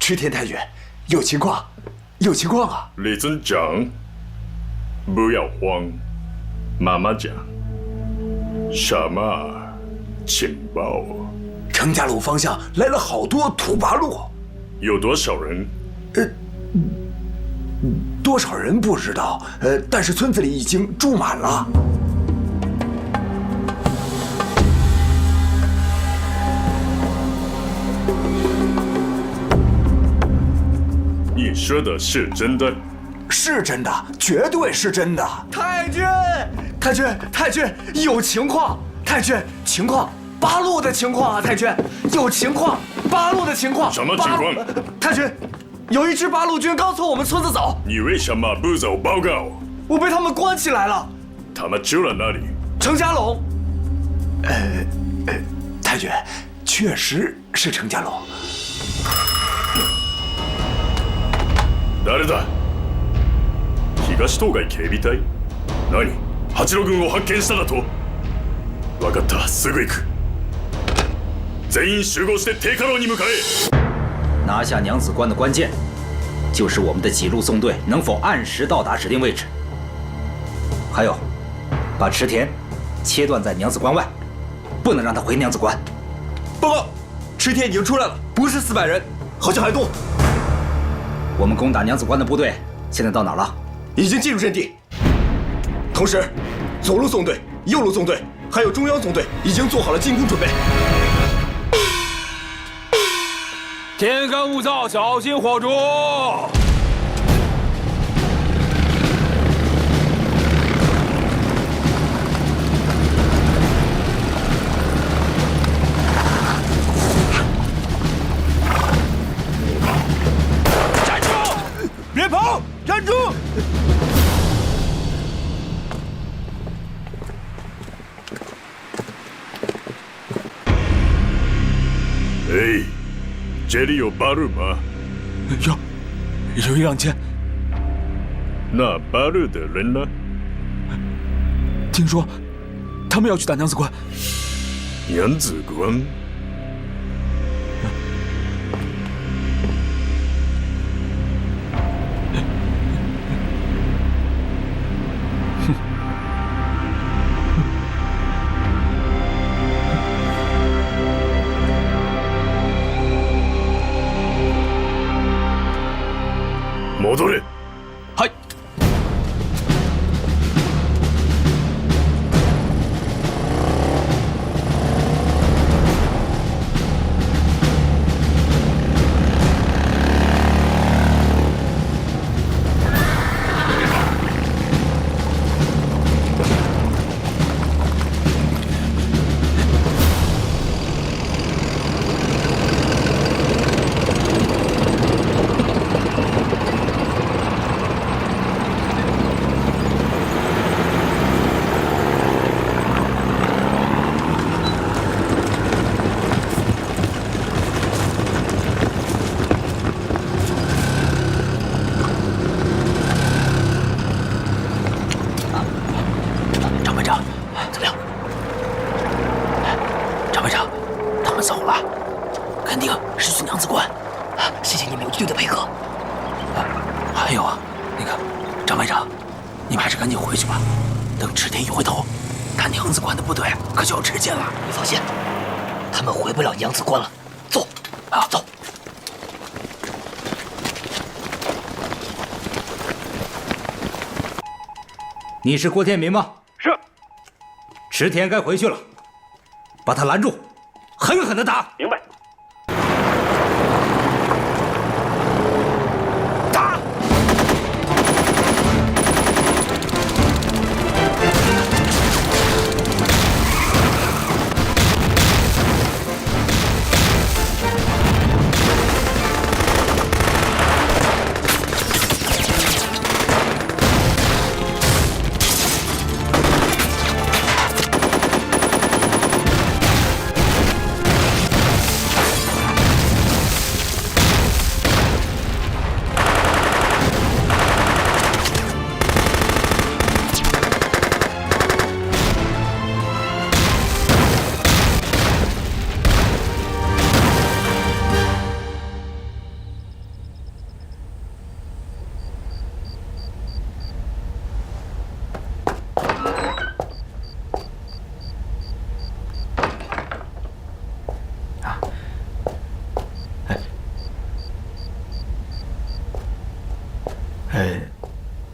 池田太君，有情况，有情况啊！李尊长，不要慌，慢慢讲。什么情报？程家路方向来了好多土八路，有多少人？多少人不知道，但是村子里已经住满了。你说的是真的？是真的，绝对是真的。太君，太君，太君，有情况！太君，情况，八路的情况啊！太君，有情况，八路的情况。什么情况？太君，有一支八路军刚从我们村子走。你为什么不走报告？我被他们关起来了。他们住了哪里？程家垄。太君，确实是程家垄。誰だ？東東海警備隊？何？八路軍を発見しただと？分かった、すぐ行く。全員集合して定家楼に向かえ。拿下娘子关的关键，就是我们的几路纵队能否按时到达指定位置。还有，把池田切断在娘子关外，不能让他回娘子关。报告，池田已经出来了，不是400人，好像还多。我们攻打娘子关的部队现在到哪儿了？已经进入阵地。同时，左路纵队、右路纵队还有中央纵队已经做好了进攻准备。天干物燥，小心火烛。站住！别跑！站住！哎，这里有八路吗？有一两千。那八路的人呢？听说他们要去打娘子关。娘子关？戻れ。はい。还有啊，张排长，你们还是赶紧回去吧。等池田一回头，他娘子关的部队可就要吃紧了。你放心，他们回不了娘子关了。走，走。你是郭天明吗？是。池田该回去了，把他拦住，狠狠地打。明白。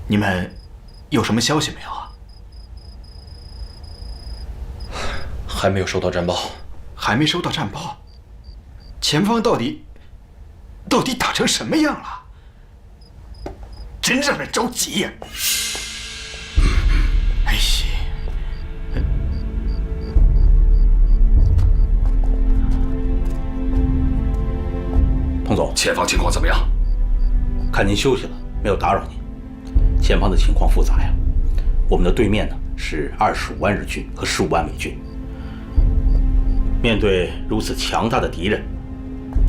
你们有什么消息没有啊？还没有收到战报。还没收到战报，前方到底打成什么样了？真让人着急呀！哎呀，彭总，前方情况怎么样？看您休息了，没有打扰您。前方的情况复杂呀，我们的对面呢是25万日军和15万美军。面对如此强大的敌人，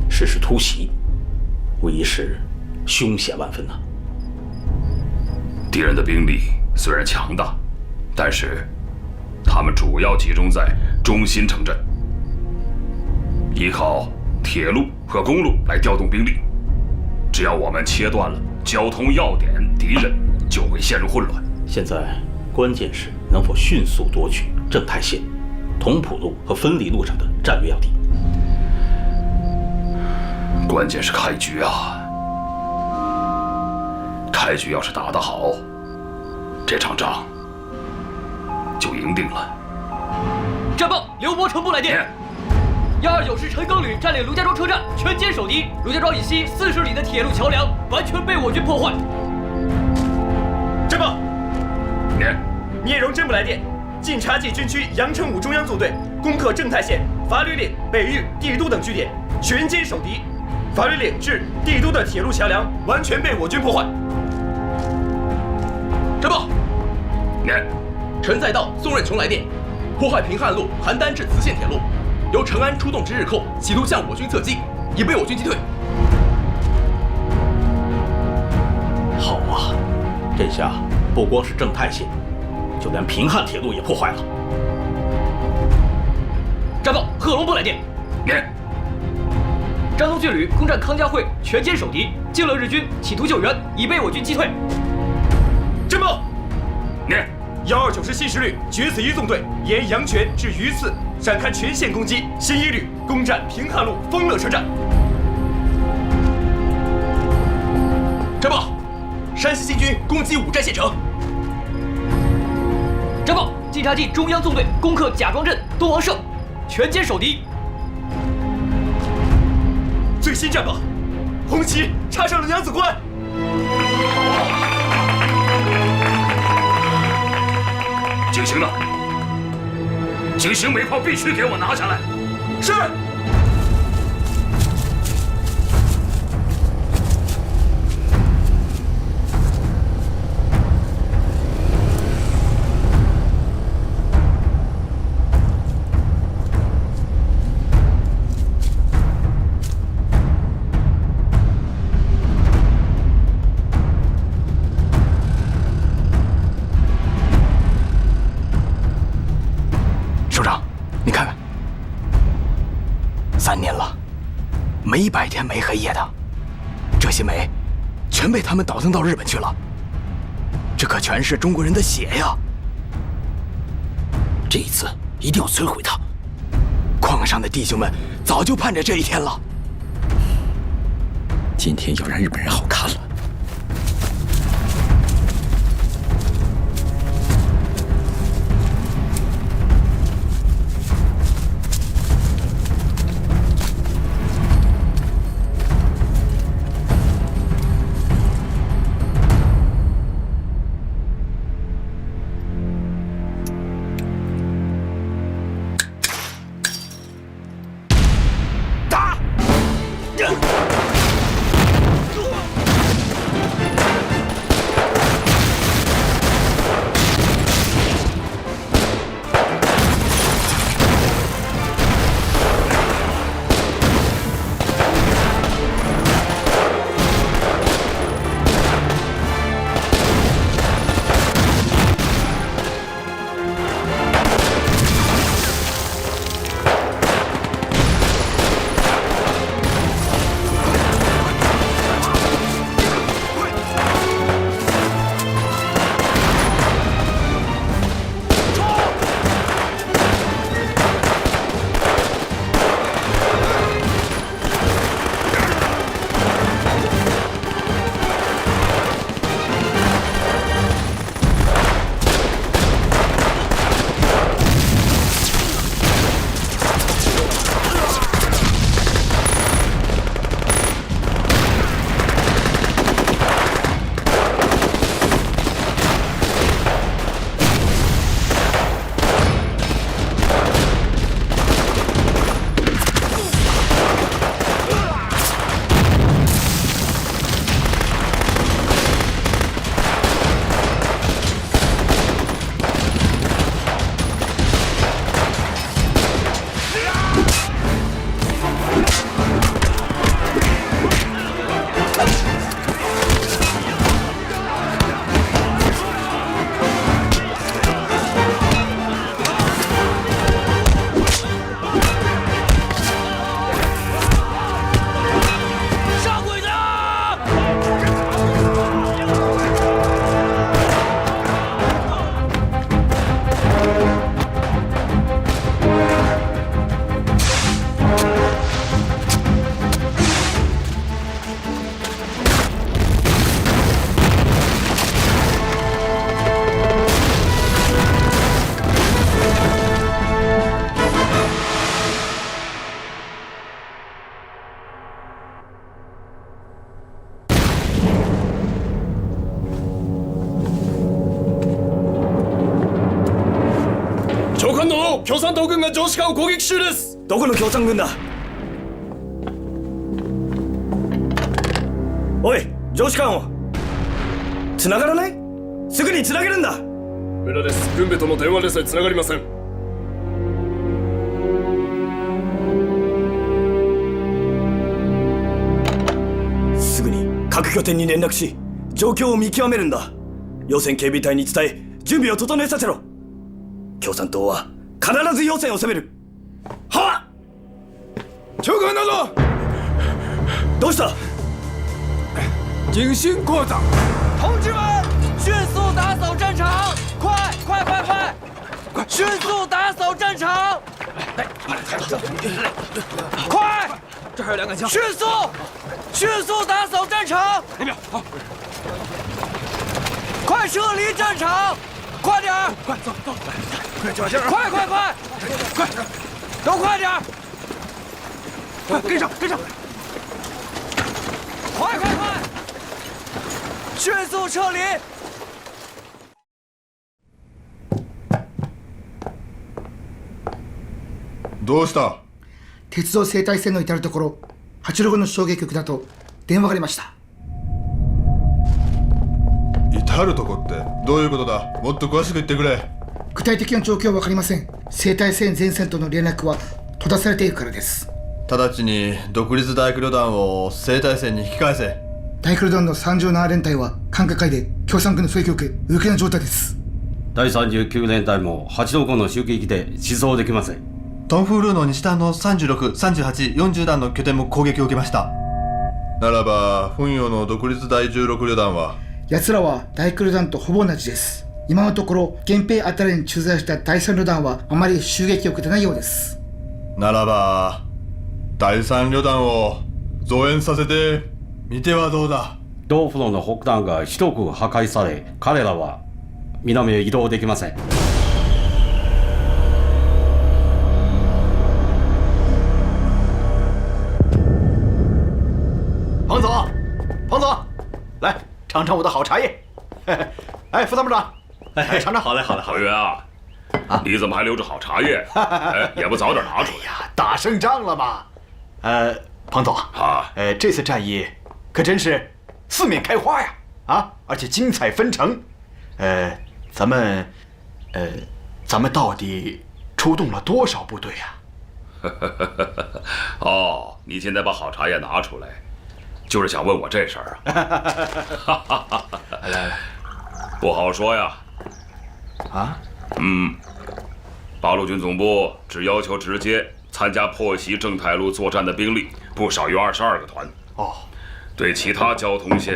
实施突袭，无疑是凶险万分呐。敌人的兵力虽然强大，但是他们主要集中在中心城镇，依靠铁路和公路来调动兵力。只要我们切断了交通要点，敌人就会陷入混乱。现在关键是能否迅速夺取正太线、同蒲路和分离路上的战略要地。关键是开局啊！开局要是打得好，这场仗就赢定了。战报，刘伯承部来电，129师陈赓旅占领卢家庄车站，全歼守敌。卢家庄以西40里的铁路桥梁完全被我军破坏。战报，念，聂荣臻部来电，晋察冀军区杨成武中央纵队攻克正太线、法吕岭、北峪、帝都等据点，全歼守敌。法吕岭至帝都的铁路桥梁完全被我军破坏。战报，念，陈载道、宋任穷来电，破坏平汉路邯郸至磁县铁路，由陈安出动之日寇，企图向我军侧击，已被我军击退。好啊，这下不光是正太线，就连平汉铁路也破坏了。战报，贺龙部来电，念，张宗俊旅攻占康家会，全歼守敌，靖勒日军企图救援，已被我军击退。战报，念129师新10旅决死一纵队沿阳泉至榆次展开全线攻击，新1旅攻占平汉路丰乐车站。战报，山西新军攻击五寨县城。战报，晋察冀中央纵队攻克贾庄镇、东王社，全歼守敌。最新战报，红旗插上了娘子关。警行呢？警行煤矿必须给我拿下来。是。首长，你看看，3年了，没白天没黑夜的，这些煤全被他们倒腾到日本去了。这可全是中国人的血呀！这一次一定要摧毁它。矿上的弟兄们早就盼着这一天了。今天要让日本人好看了。共産党軍が上司官を攻撃中です。どこの共産軍だ？おい、上司官を繋がらない？すぐに繋げるんだ。無駄です。軍部との電話でさえ繋がりません。すぐに各拠点に連絡し、状況を見極めるんだ。要塞警備隊に伝え、準備を整えさせろ。共産党は必ず要塞を攻める。はっ！長官だぞ！どうした？警心扩张。同志们，迅速打扫战场！快快快快！迅速打扫战场！快！这还有2杆枪。迅速打扫战场！那边好，快撤离战场！快点儿！快走走，快脚下！快快快！快，都快点儿！快跟上跟上！快快快！迅速撤离！どうした？鉄道整体線の至るところ、86の衝撃局だと電話がありました。至るとこってどういうことだ？もっと詳しく言ってくれ。具体的な状況は分かりません。整体線前線との連絡は閉ざされているからです。直ちに独立大工旅団を整体線に引き返せ。大工旅団の37連隊は管轄下で共産軍の狙撃を受け、受けの状態です。第39連隊も85の襲撃で出走できません。トンフールーの西団の36、38、40団の拠点も攻撃を受けました。ならば本洋の独立第16旅団は？奴らは大工旅団とほぼ同じです。今のところ源平あたりに駐在した第3旅団はあまり襲撃を受けてないようです。ならば第3旅団を増援させてみてはどうだ？同フロの北端が一区破壊され、彼らは南へ移動できません。彭总，彭总，来尝尝我的好茶叶。哎，副参谋长，哎，尝尝。好嘞，好嘞，好。委员啊，你怎么还留着好茶叶？哎，也不早点拿出来。哎呀，打胜仗了嘛。彭总啊，这次战役可真是四面开花呀！啊，而且精彩纷呈。咱们到底出动了多少部队呀？哦，你现在把好茶叶拿出来，就是想问我这事儿啊？来，不好说呀。啊？八路军总部只要求直接参加破袭正太路作战的兵力不少于22个团。哦。对其他交通线，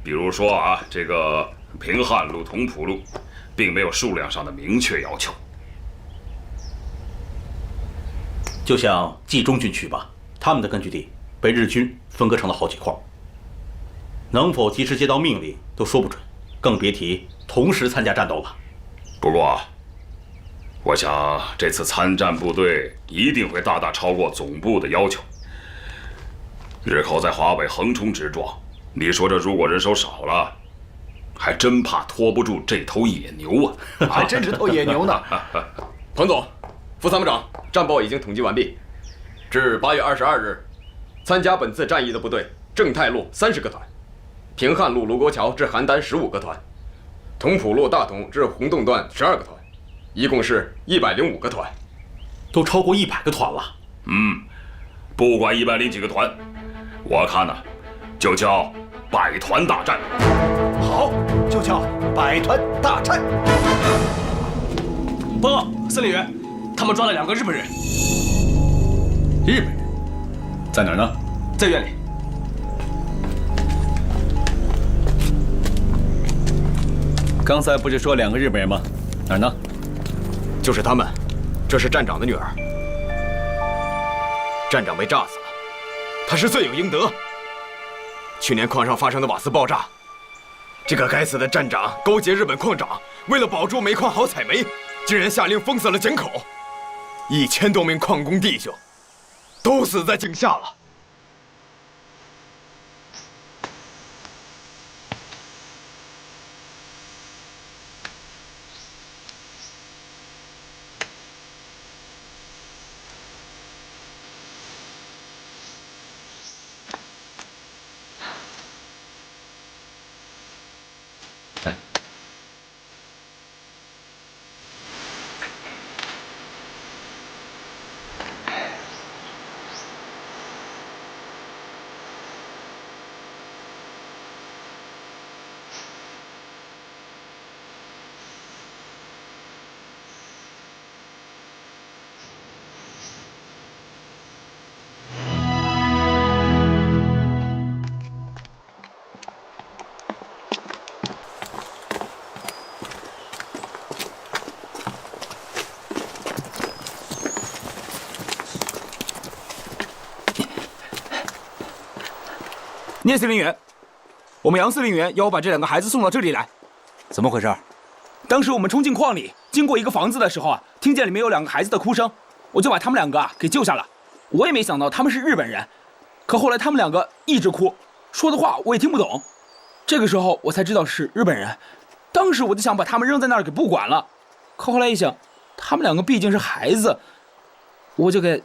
比如说啊，这个平汉路、同蒲路，并没有数量上的明确要求。就像冀中军区吧，他们的根据地被日军分割成了好几块，能否及时接到命令都说不准，更别提同时参加战斗了。不过，我想这次参战部队一定会大大超过总部的要求。日寇在华北横冲直撞，你说这如果人手少了，还真怕拖不住这头野牛啊！还真是头野牛呢。彭总，副参谋长，战报已经统计完毕。至8月22日，参加本次战役的部队：正太路30个团，平汉路卢沟桥至邯郸15个团，同蒲路大同至洪洞段12个团，一共是105个团，都超过100个团了。不管100几个团，我看呢，就叫百团大战。好，就叫百团大战。报告，司令员，他们抓了2个日本人。日本人在哪儿呢？在院里。刚才不是说2个日本人吗？哪儿呢？就是他们，这是站长的女儿。站长被炸死了，他是罪有应得。去年矿上发生的瓦斯爆炸，这个该死的站长勾结日本矿长，为了保住煤矿好采煤，竟然下令封死了井口，1000多名矿工弟兄都死在井下了。聂司令员，我们杨司令员要我把这2个孩子送到这里来。怎么回事？当时我们冲进矿里，经过一个房子的时候啊，听见里面有2个孩子的哭声，我就把他们2个给救下了。我也没想到他们是日本人，可后来他们2个一直哭，说的话我也听不懂。这个时候我才知道是日本人。当时我就想把他们扔在那儿给不管了，可后来一想，他们2个毕竟是孩子，我就给，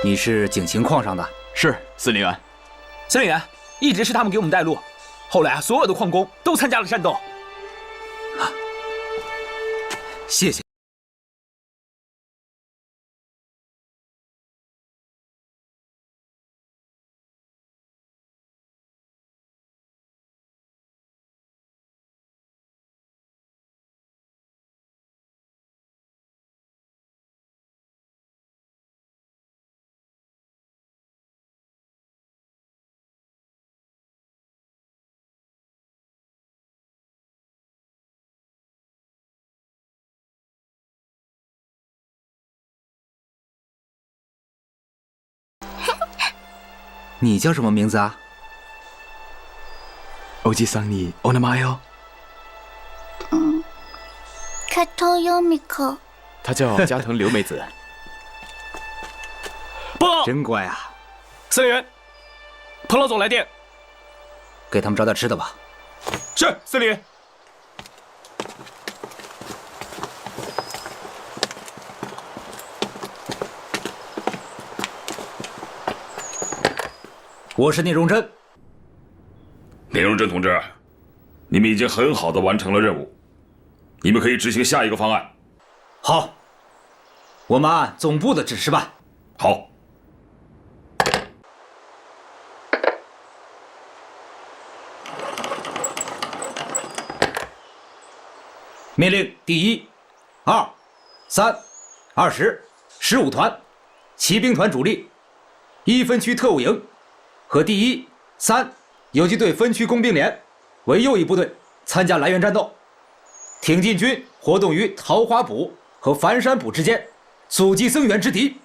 你是警情矿上的？是，司令员。司令员，一直是他们给我们带路，后来所有的矿工都参加了战斗。谢谢。你叫什么名字啊？おじさんにお名前を。加藤由美子。她叫加藤留美子。报告，真乖啊！司令员，彭老总来电，给他们找点吃的吧。是，司令员。我是聂荣臻。聂荣臻同志，你们已经很好的完成了任务，你们可以执行下一个方案。好，我们按总部的指示办。好。命令第1、2、3、20、15团骑兵团主力1分区特务营和第1、3游击队分区工兵连为右翼部队参加来源战斗。挺进军活动于桃花堡和繁山堡之间，阻击增援之敌。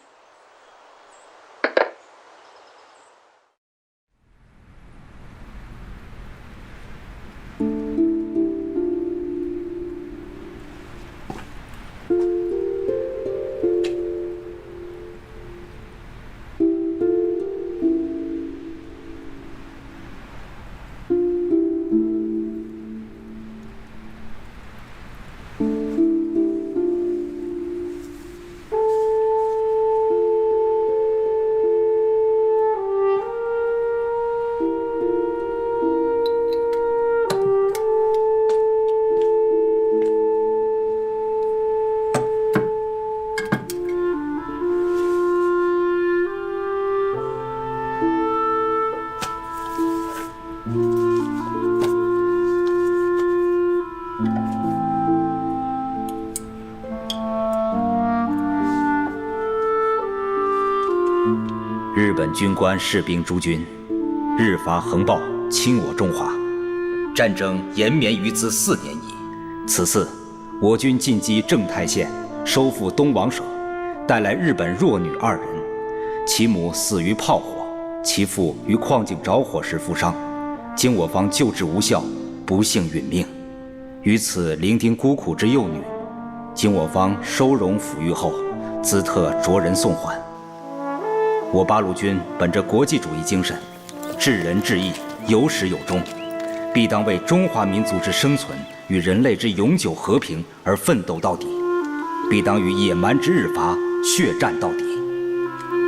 日本军官士兵诸军，日伐横暴，侵我中华，战争延绵于兹4年矣。此次我军进击正太县，收复东王省，带来日本弱女2人，其母死于炮火，其父于矿井着火时负伤，经我方救治无效，不幸殒命。于此伶仃孤苦之幼女，经我方收容抚育后，兹特着人送还。我八路军本着国际主义精神，治人治义，有始有终，必当为中华民族之生存与人类之永久和平而奋斗到底，必当与野蛮之日伐血战到底。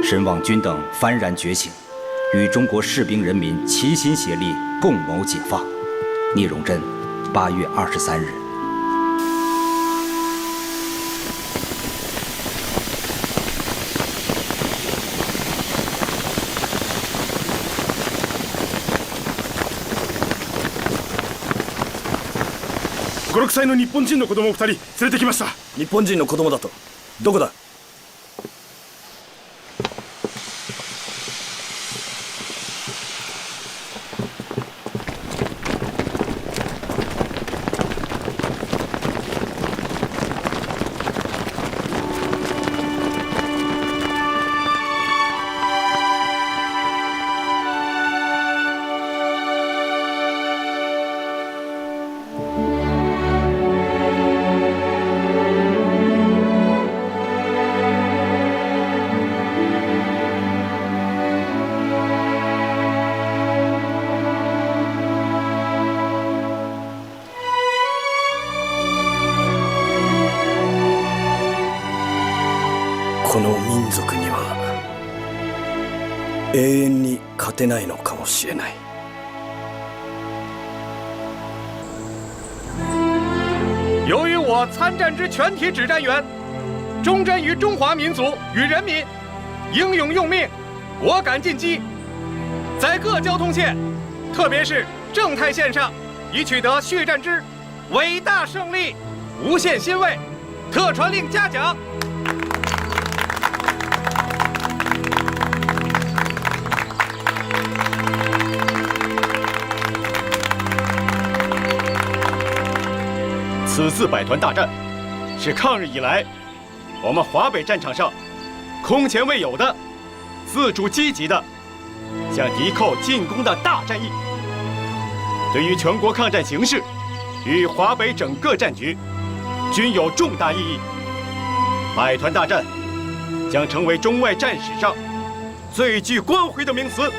深望君等幡然觉醒，与中国士兵人民齐心协力，共谋解放。聂荣臻，8月23日。5、6歳の日本人の子供を2人連れてきました。日本人の子供だと。どこだ？永遠に勝てないのかもしれない。由于我参战之全体指战员忠贞于中华民族与人民，英勇用命，果敢进击，在各交通线，特别是正太线上，已取得血战之伟大胜利，无限欣慰，特传令嘉奖。此次百团大战，是抗日以来我们华北战场上空前未有的、自主积极的向敌寇进攻的大战役，对于全国抗战形势与华北整个战局均有重大意义。百团大战将成为中外战史上最具光辉的名词。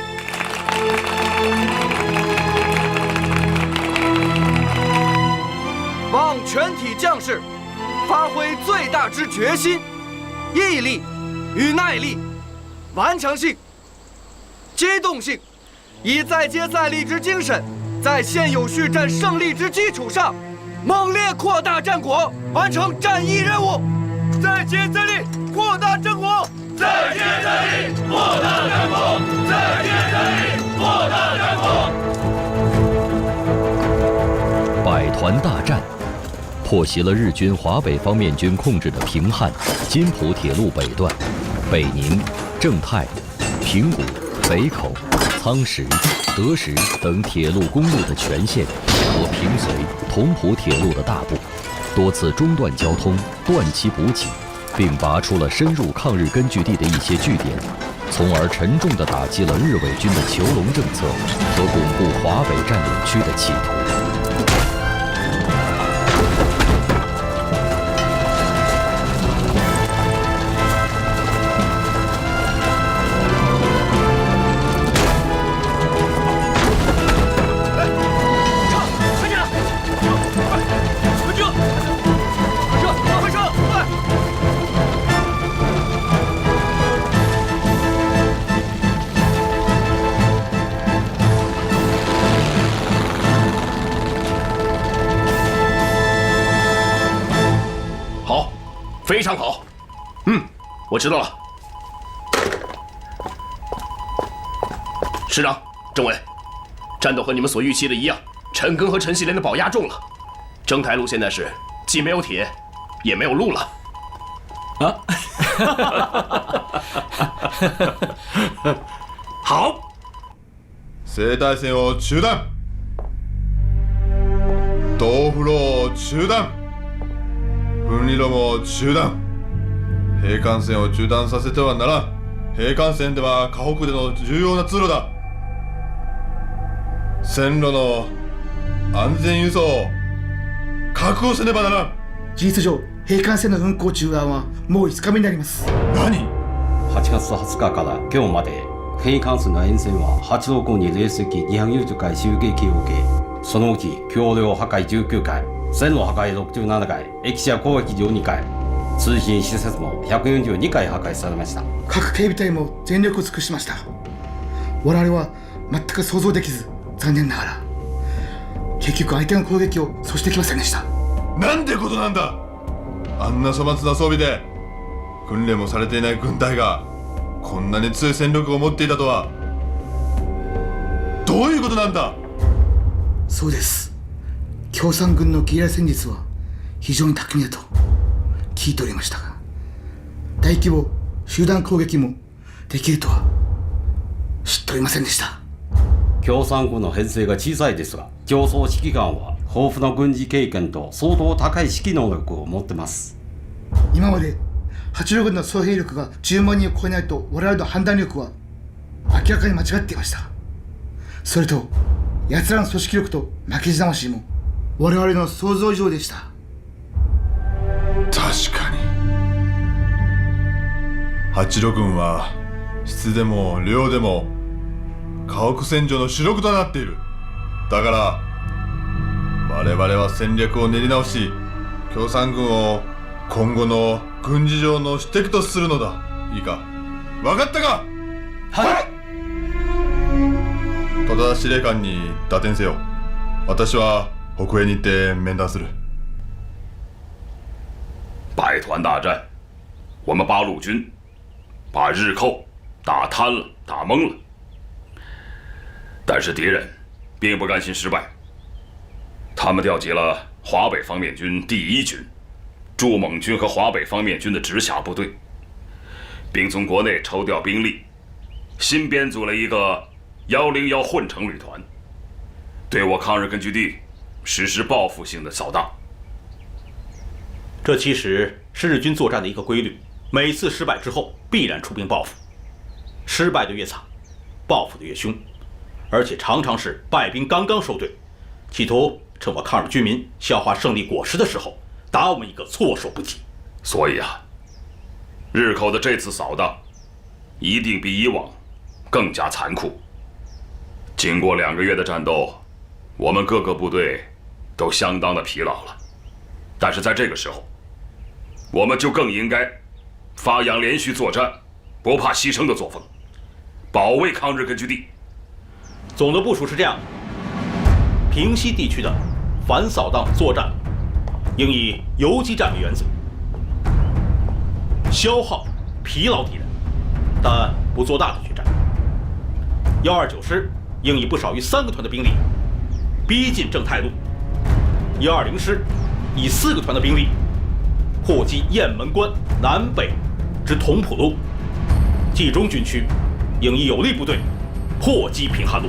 望全体将士发挥最大之决心、毅力与耐力、顽强性、机动性，以再接再厉之精神，在现有续战胜利之基础上，猛烈扩大战果，完成战役任务。再接再厉，扩大战果！再接再厉，扩大战果！再接再厉，扩大战果！百团大战破袭了日军华北方面军控制的平汉、津浦铁路北段、北宁、正太、平谷、北口、仓石、德石等铁路公路的全线和平绥、同蒲铁路的大部，多次中断交通，断其补给，并拔出了深入抗日根据地的一些据点，从而沉重地打击了日伪军的囚笼政策和巩固华北占领区的企图。非常好，我知道了。师长、政委，战斗和你们所预期的一样，陈赓和陈锡联的宝压中了。征台路现在是既没有铁，也没有路了。好。西大線を中断。同フロー中断。分離路も中断。兵艦線を中断させてはならん。兵艦線では河北での重要な通路だ。線路の安全輸送を確保せねばならん。事実上兵艦線の運行中断はもう5日目になります。何 ?8 月20日から今日まで兵艦線の沿線は8号港に零隻240回襲撃を受け、そのうち橋梁破壊19回、線路破壊67回、駅舎攻撃12回、通信施設も142回破壊されました。各警備隊も全力を尽くしました。我々は全く想像できず、残念ながら結局相手の攻撃を阻止できませんでした。なんてことなんだ。あんな粗末な装備で訓練もされていない軍隊がこんなに強い戦力を持っていたとは。どういうことなんだ。そうです。共産軍のゲリラ戦術は非常に巧みだと聞いておりましたが、大規模集団攻撃もできるとは知っておりませんでした。共産軍の編成が小さいですが、競争指揮官は豊富な軍事経験と相当高い指揮能力を持ってます。今まで八路軍の総兵力が10万人を超えないと我々の判断力は明らかに間違っていました。それと奴らの組織力と負けじ魂も我々の想像以上でした。確かに八路軍は質でも量でも家屋戦場の主力となっている。だから我々は戦略を練り直し、共産軍を今後の軍事上の主敵とするのだ。いいか、分かったか。はい。戸田司令官に打点せよ。私は北営に行って面談する。百团大战，我们八路军把日寇打瘫了，打懵了。但是敌人并不甘心失败，他们调集了华北方面军第1军、驻蒙军和华北方面军的直辖部队，并从国内抽调兵力，新编组了一个101混成旅团，对我抗日根据地实施报复性的扫荡。这其实是日军作战的一个规律，每次失败之后必然出兵报复，失败的越惨，报复的越凶，而且常常是败兵刚刚收队，企图趁我抗日军民消化胜利果实的时候，打我们一个措手不及。所以啊，日寇的这次扫荡一定比以往更加残酷。经过2个月的战斗，我们各个部队都相当的疲劳了，但是在这个时候，我们就更应该发扬连续作战、不怕牺牲的作风，保卫抗日根据地。总的部署是这样的：平西地区的反扫荡作战应以游击战为原则，消耗疲劳敌人，但不做大的决战。129师应以不少于3个团的兵力逼近正太路，120师以4个团的兵力破击雁门关南北之同浦路，冀中军区应以有力部队破击平汉路。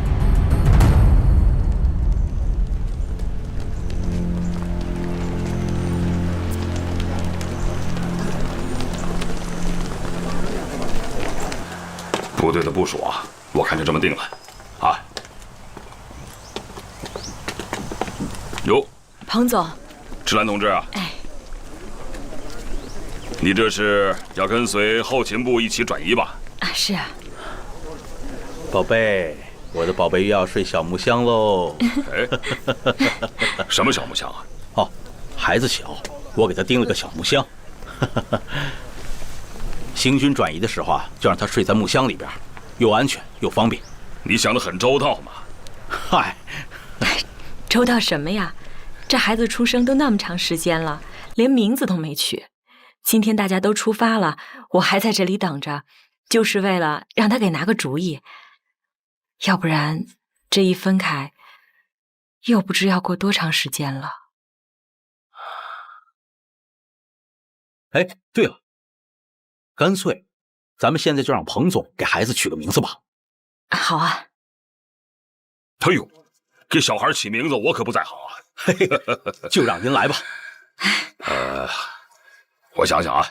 部队的部署啊，我看就这么定了，啊。哟，彭总，赤兰同志啊，你这是要跟随后勤部一起转移吧？啊，是啊。宝贝，我的宝贝又要睡小木箱喽。哎，什么小木箱啊？哦，孩子小，我给他钉了个小木箱。行军转移的时候啊，就让他睡在木箱里边，又安全又方便。你想得很周到嘛。嗨，周到什么呀？这孩子出生都那么长时间了，连名字都没取。今天大家都出发了，我还在这里等着，就是为了让他给拿个主意。要不然这一分开，又不知要过多长时间了。哎，对了，干脆咱们现在就让彭总给孩子取个名字吧。好啊。哎呦，给小孩起名字我可不在行啊。就让您来吧。我想想啊，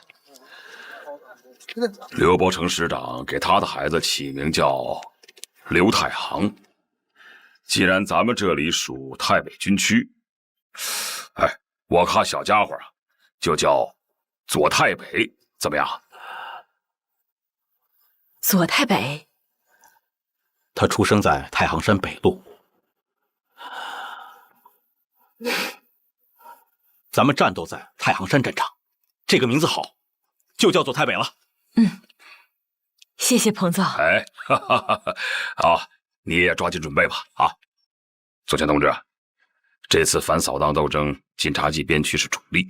刘伯承师长给他的孩子起名叫刘太行。既然咱们这里属太北军区，哎，我看小家伙啊，就叫左太北，怎么样？左太北？他出生在太行山北路。咱们战斗在太行山战场，这个名字好，就叫做太北了。谢谢彭总。哎，哈哈哈哈，好，你也抓紧准备吧。啊，左权同志，这次反扫荡斗争，晋察冀边区是主力，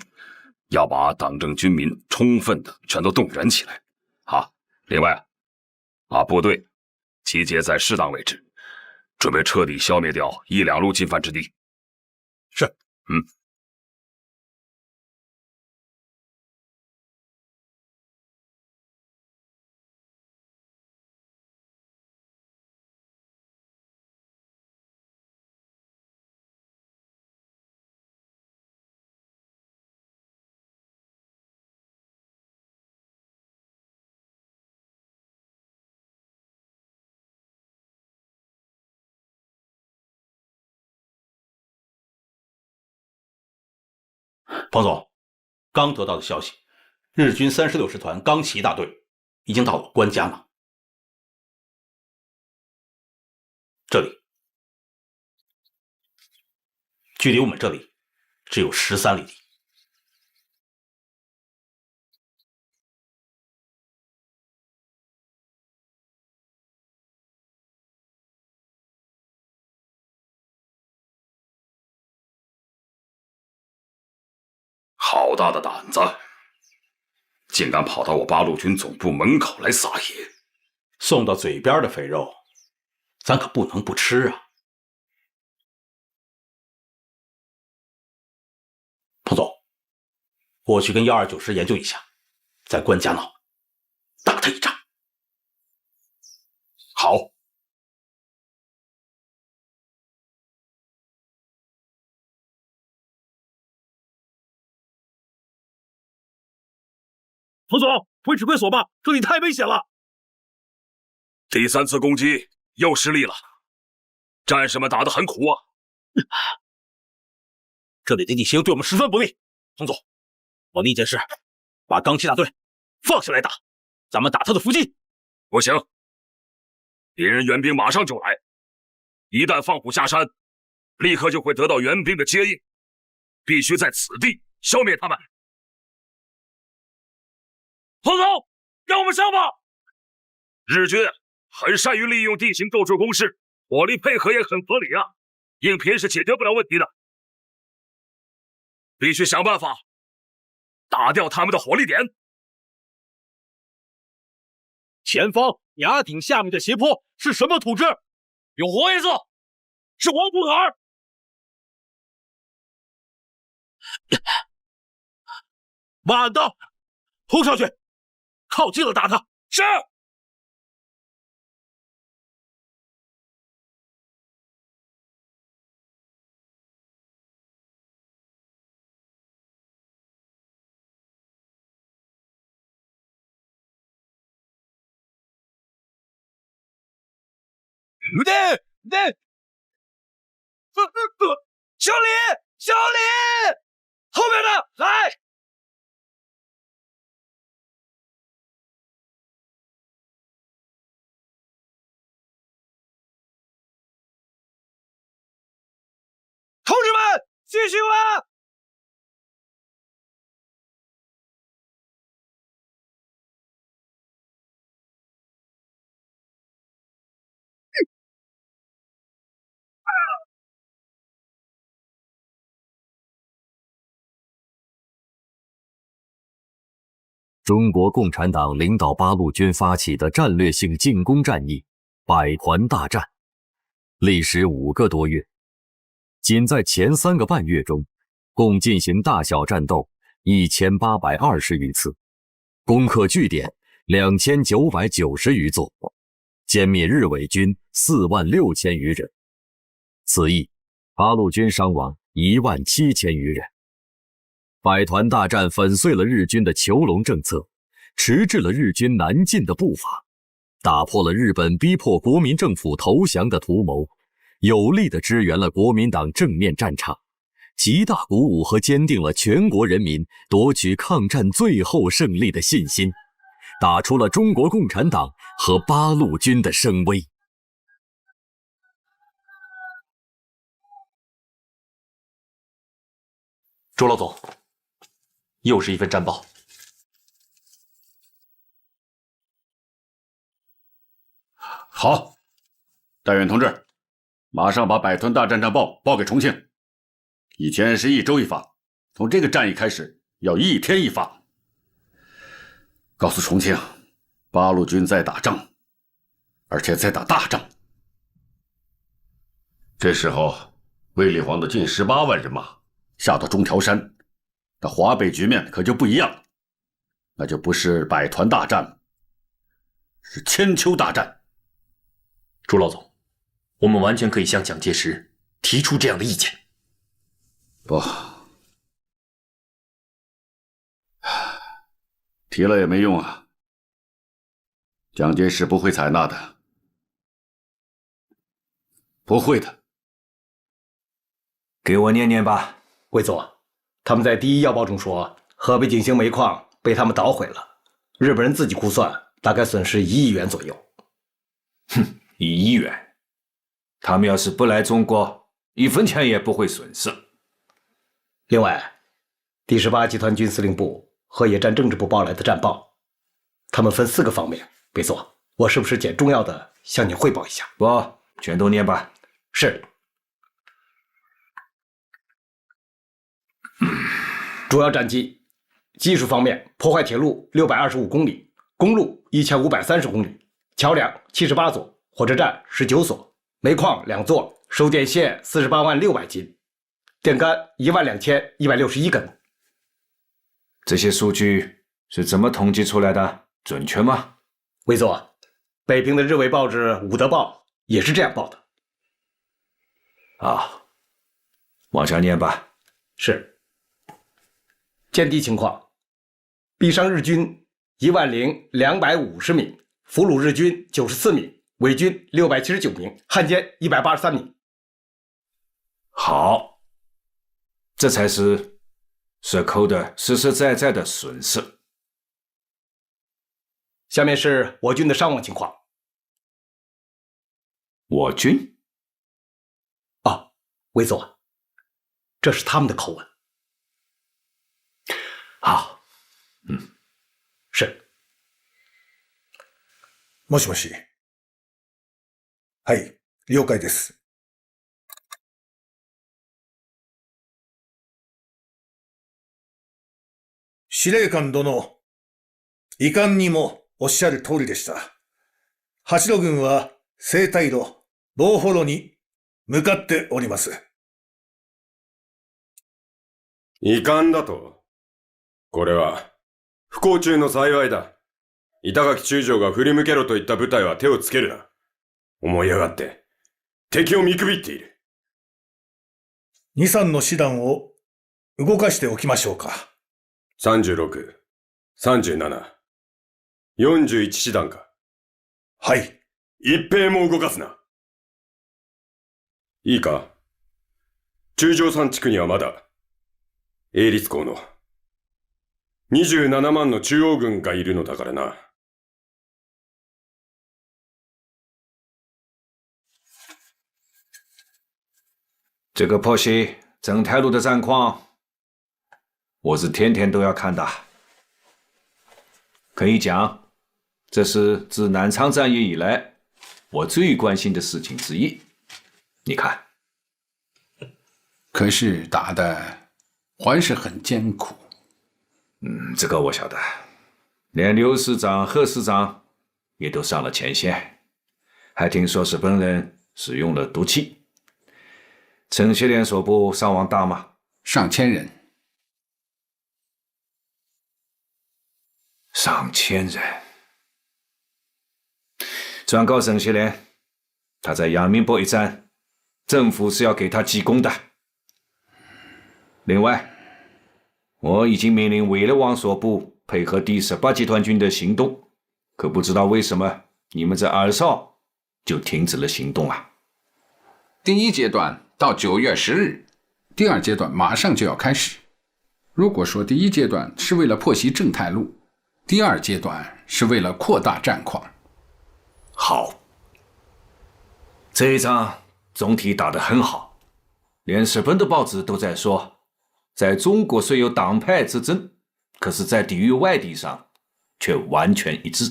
要把党政军民充分的全都动员起来。啊，另外，把部队集结在适当位置，准备彻底消灭掉1、2路进犯之地。是，彭总，刚得到的消息，日军36师团钢骑大队已经到了关家呢。这里，距离我们这里只有13里地。好大的胆子，竟敢跑到我八路军总部门口来撒野！送到嘴边的肥肉，咱可不能不吃啊！彭总，我去跟129师研究一下，在关家闹，打他一仗。好。彭总，回指挥所吧，这里太危险了。第3次攻击又失利了，战士们打得很苦啊。这里的地形对我们十分不利。彭总，我的意见是，把钢七大队放下来打，咱们打他的伏击。不行，敌人援兵马上就来，一旦放虎下山，立刻就会得到援兵的接应，必须在此地消灭他们。彭总，让我们上吧！日军很善于利用地形构筑工事，火力配合也很合理啊，硬拼是解决不了问题的，必须想办法打掉他们的火力点。前方崖顶下面的斜坡是什么土质？有活叶子，是黄土坎。晚的，扑上去！靠近了打他！是。小李，后面的来！同志们，继续挖！中国共产党领导八路军发起的战略性进攻战役——百团大战，历时5个多月。仅在前3个半月中，共进行大小战斗1820余次，攻克据点2990余座，歼灭日伪军46000余人。此役，八路军伤亡17000余人。百团大战粉碎了日军的囚笼政策，迟滞了日军南进的步伐，打破了日本逼迫国民政府投降的图谋，有力地支援了国民党正面战场，极大鼓舞和坚定了全国人民夺取抗战最后胜利的信心，打出了中国共产党和八路军的声威。周老总，又是一份战报。好，戴远同志，马上把百团大战战报报给重庆。以前是1周1发，从这个战役开始要1天1发。告诉重庆，八路军在打仗，而且在打大仗。这时候，卫立煌的近18万人马下到中条山，那华北局面可就不一样了，那就不是百团大战，是千秋大战。朱老总，我们完全可以向蒋介石提出这样的意见。不，提了也没用啊，蒋介石不会采纳的，不会的。给我念念吧。贵总，他们在第1要报中说，河北景兴煤矿被他们捣毁了，日本人自己估算大概损失1亿元左右。哼，1亿元，他们要是不来中国，1分钱也不会损失。另外，第18集团军司令部和野战政治部报来的战报，他们分4个方面。贝佐，我是不是捡重要的向你汇报一下？不，全都念吧。是。主要战绩：技术方面，破坏铁路625公里，公路1530公里，桥梁78座，火车站19所，煤矿2座，收电线48万600斤，电杆12161根。这些数据是怎么统计出来的？准确吗？魏佐，北平的日伪报纸《武德报》也是这样报的。啊，往下念吧。是。见地情况：毙伤日军10250名，俘虏日军94名，伪军679名，汉奸183名。好，这才是蛇寇的实实在在的损失。下面是我军的伤亡情况。我军？哦，魏佐，这是他们的口吻。好，是。もしもし。はい、了解です。司令官殿、いかんにもおっしゃる通りでした。八路軍は西太路、防保路に向かっております。遺憾だと。これは不幸中の幸いだ。板垣中将が振り向けろといった部隊は手をつけるな。思い上がって敵を見くびっている。2、3の師団を動かしておきましょうか。36、37、41師団か。はい。一兵も動かすな。いいか。中条山地区にはまだ、英律校の27万の中央軍がいるのだからな。这个破袭正太路的战况，我是天天都要看的。可以讲，这是自南昌战役以来我最关心的事情之一。你看，可是打的还是很艰苦。这个我晓得，连刘师长、贺师长也都上了前线，还听说日本人使用了毒气。陈锡联所部伤亡大吗？上千人。上千人。转告陈锡联，他在阳明坡一战，政府是要给他记功的。另外，我已经命令韦勒王所部配合第18集团军的行动，可不知道为什么你们在二少就停止了行动啊？第一阶段到9月10日，第二阶段马上就要开始。如果说第一阶段是为了破袭正太路，第二阶段是为了扩大战况。好，这一仗总体打得很好，连日本的报纸都在说，在中国虽有党派之争，可是在地域外地上却完全一致。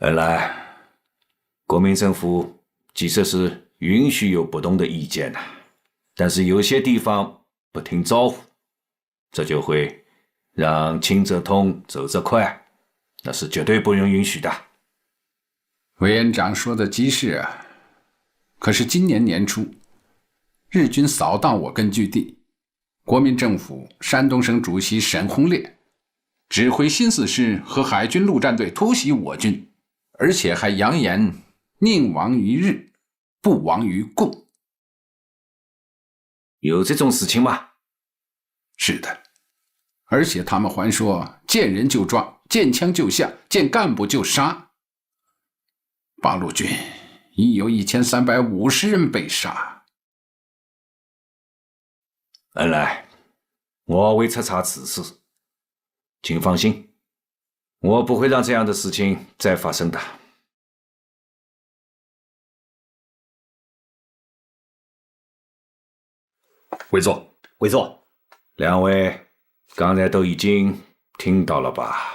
原来国民政府即使是允许有不同的意见但是有些地方不听招呼，这就会让轻则痛，走则快，那是绝对不容允许的。委员长说的极是啊。可是今年年初，日军扫荡我根据地，国民政府山东省主席沈鸿烈指挥新四师和海军陆战队突袭我军，而且还扬言宁亡于日，不亡于共。有这种事情吗？是的，而且他们还说见人就抓，见枪就下，见干部就杀。八路军已有1350人被杀。恩来，我会彻查此事，请放心，我不会让这样的事情再发生的。委座，委座，两位刚才都已经听到了吧？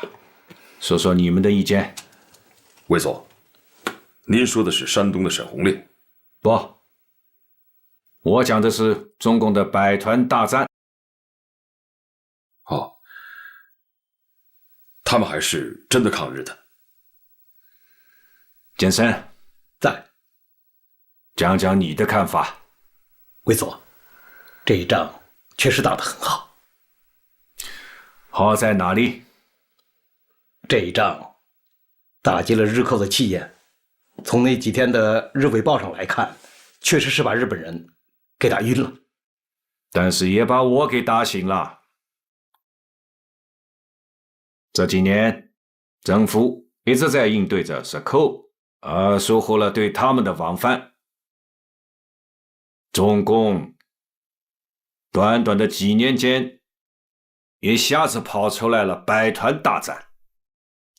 说说你们的意见。委座，您说的是山东的沈鸿烈？不，我讲的是中共的百团大战。他们还是真的抗日的。简森，在。讲讲你的看法。卫佐，这一仗确实打得很好。好在哪里？这一仗打击了日寇的气焰，从那几天的日伪报上来看，确实是把日本人给打晕了。但是也把我给打醒了。这几年，政府一直在应对着日寇，而收获了对他们的往返。中共短短的几年间，一下子跑出来了百团大战，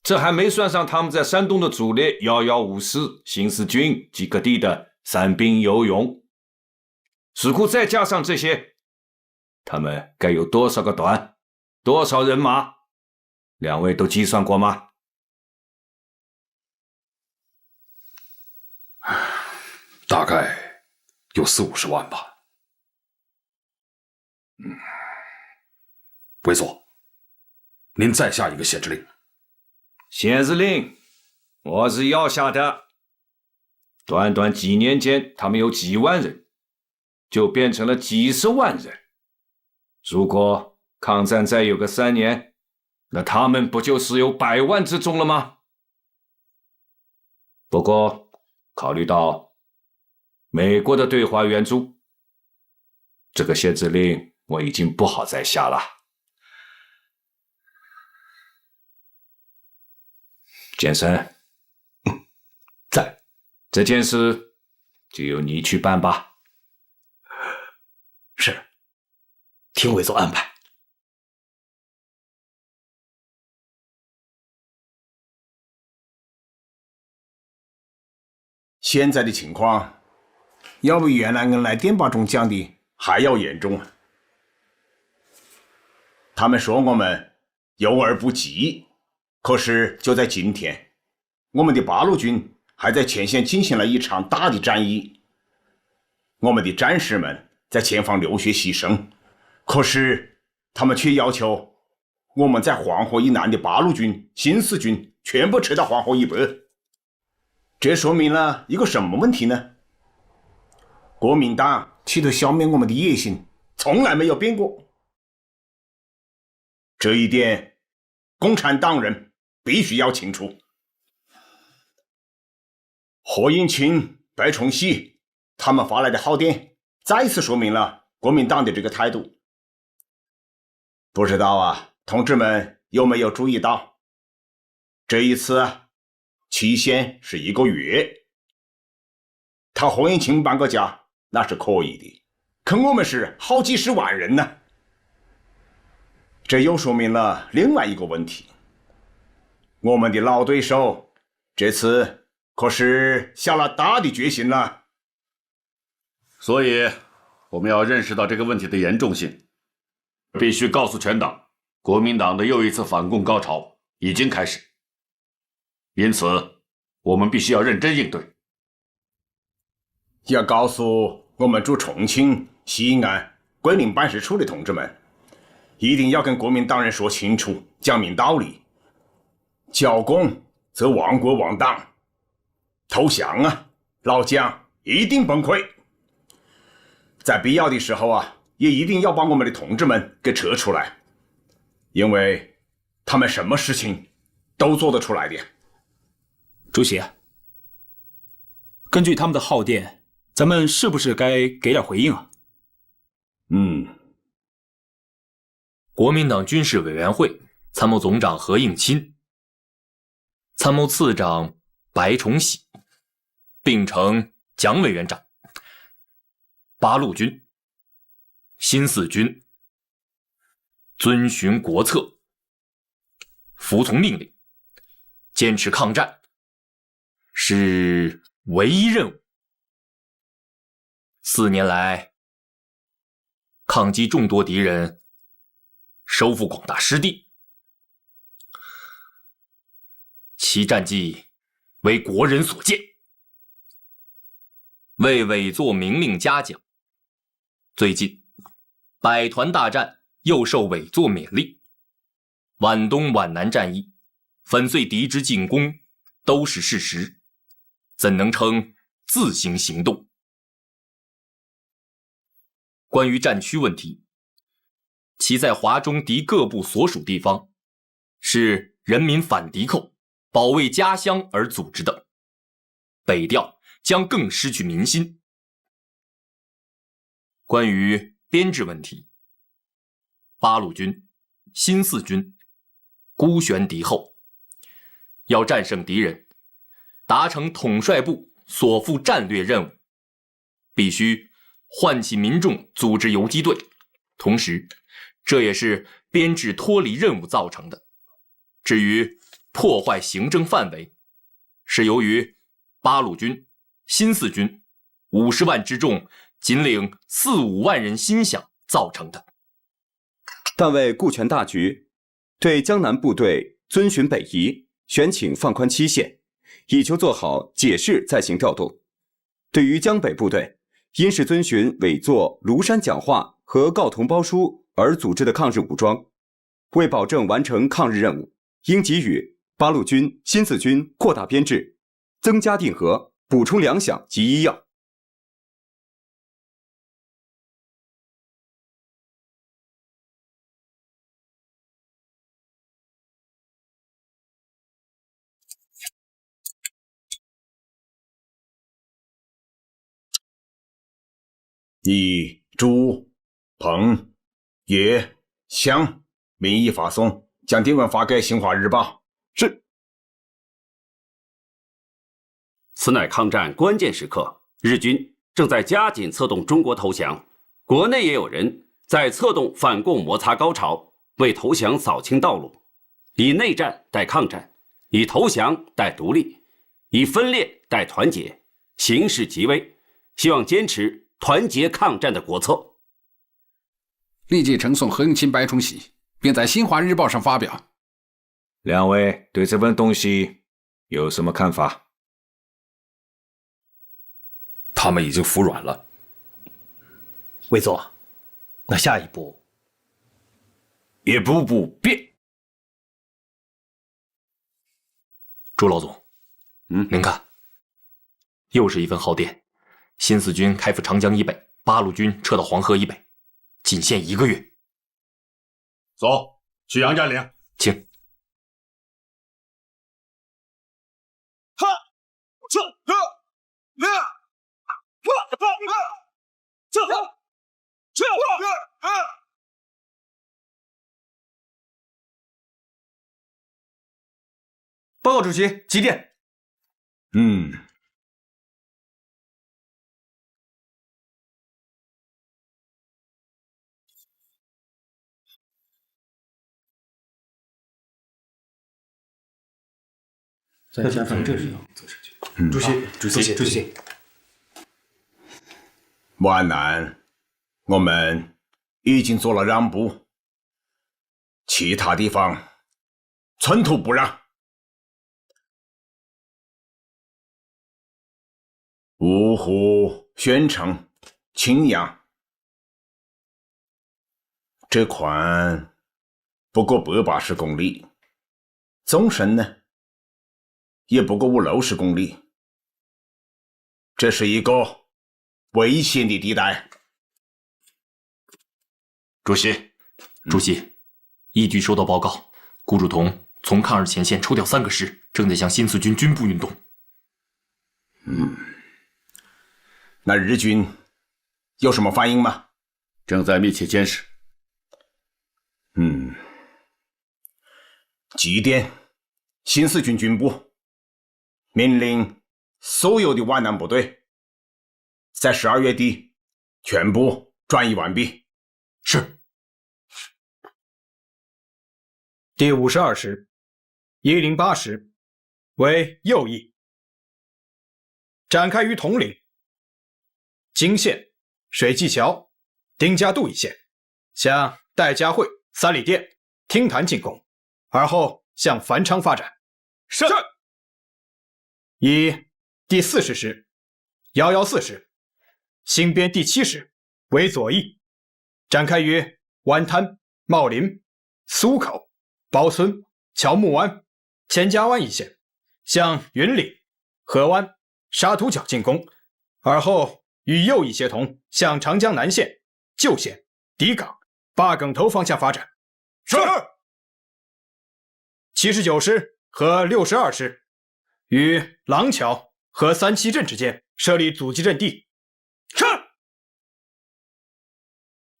这还没算上他们在山东的主力1154新四军及各地的散兵游勇。如果再加上这些，他们该有多少个团，多少人马？两位都计算过吗？大概有40-50万吧。卫佐，您再下一个限制令。限制令，我是要下的。短短几年间，他们有几万人，就变成了几十万人。如果抗战再有个3年，那他们不就是有100万之众了吗？不过，考虑到美国的对华援助，这个限制令我已经不好再下了。简森，在。这件事就由你去办吧。是，听卫佐安排。现在的情况，要比原来恩来电报中讲的还要严重啊！他们说我们诱而不及，可是就在今天，我们的八路军还在前线进行了一场大的战役。我们的战士们在前方流血牺牲，可是他们却要求我们在黄河以南的八路军、新四军全部撤到黄河以北。这说明了一个什么问题呢？国民党企图消灭我们的野心从来没有变过。这一点，共产党人必须要清楚。何应钦、白崇禧他们发来的号电，再次说明了国民党的这个态度。不知道啊，同志们有没有注意到，这一次期限是1个月。他何应钦搬个家那是可以的，可我们是好几十万人呢。这又说明了另外一个问题，我们的老对手这次可是下了大的决心了。所以我们要认识到这个问题的严重性，必须告诉全党，国民党的又一次反共高潮已经开始。因此，我们必须要认真应对。要告诉我们驻重庆、西安、桂林办事处的同志们，一定要跟国民党人说清楚，讲明道理。剿共则亡国亡党，投降啊，老蒋一定崩溃。在必要的时候啊，也一定要把我们的同志们给撤出来，因为他们什么事情都做得出来的。主席，根据他们的号电，咱们是不是该给点回应啊？国民党军事委员会参谋总长何应钦、参谋次长白崇禧并承蒋委员长，八路军、新四军遵循国策，服从命令，坚持抗战是唯一任务。4年来，抗击众多敌人，收复广大失地，其战绩为国人所见。为委作明令嘉奖，最近百团大战又受委作勉励，皖东皖南战役粉碎敌之进攻都是事实，怎能称自行行动？关于战区问题，其在华中敌各部所属地方，是人民反敌寇、保卫家乡而组织的，北调将更失去民心。关于编制问题，八路军、新四军孤悬敌后，要战胜敌人，达成统帅部所负战略任务，必须唤起民众组织游击队，同时这也是编制脱离任务造成的。至于破坏行政范围，是由于八路军、新四军50万之众仅领4、5万人心饷造成的。但为顾全大局，对江南部队遵循北移，选请放宽期限，以求做好解释再行调动。对于江北部队，因是遵循委作庐山讲话和告同胞书而组织的抗日武装，为保证完成抗日任务，应给予八路军、新四军扩大编制，增加定额，补充粮饷及医药。以朱、彭、叶、湘名义发送，将电文发给新华日报。是。此乃抗战关键时刻，日军正在加紧策动中国投降，国内也有人在策动反共摩擦高潮，为投降扫清道路。以内战代抗战，以投降代独立，以分裂代团结，形势极危，希望坚持团结抗战的国策。立即呈送何应钦、白崇禧，并在《新华日报》上发表。两位对这份东西有什么看法？他们已经服软了。魏总，那下一步一步步变。朱老总，您看，又是一份号电。新四军开赴长江以北，八路军撤到黄河以北，仅限1个月。走，去杨占领。请。哈，撤，报告主席，几点？再加上这是主席。皖南，我们已经做了让步，其他地方寸土不让。芜湖、宣城、青阳，这宽不过180公里，纵深呢也不过50-60公里，这是一个危险的地带。主席，依据收到报告，顾祝同从抗日前线抽调3个师，正在向新四军军部运动。那日军有什么反应吗？正在密切监视。几点？新四军军部命令所有的皖南部队在12月底全部转移完毕。是。第52师、108师为右翼，展开于统领、金县、水技桥、丁家渡一线，向戴家汇、三里店、听潭进攻，而后向繁昌发展。是。以第40师、114师、新编第7师为左翼，展开于湾滩、茂林、苏口、包村、乔木湾、千家湾一线，向云岭、河湾、沙图角进攻，而后与右翼协同，向长江南线、旧县、底港、八梗头方向发展。是。79师和62师于廊桥和三七镇之间设立阻击阵地。是。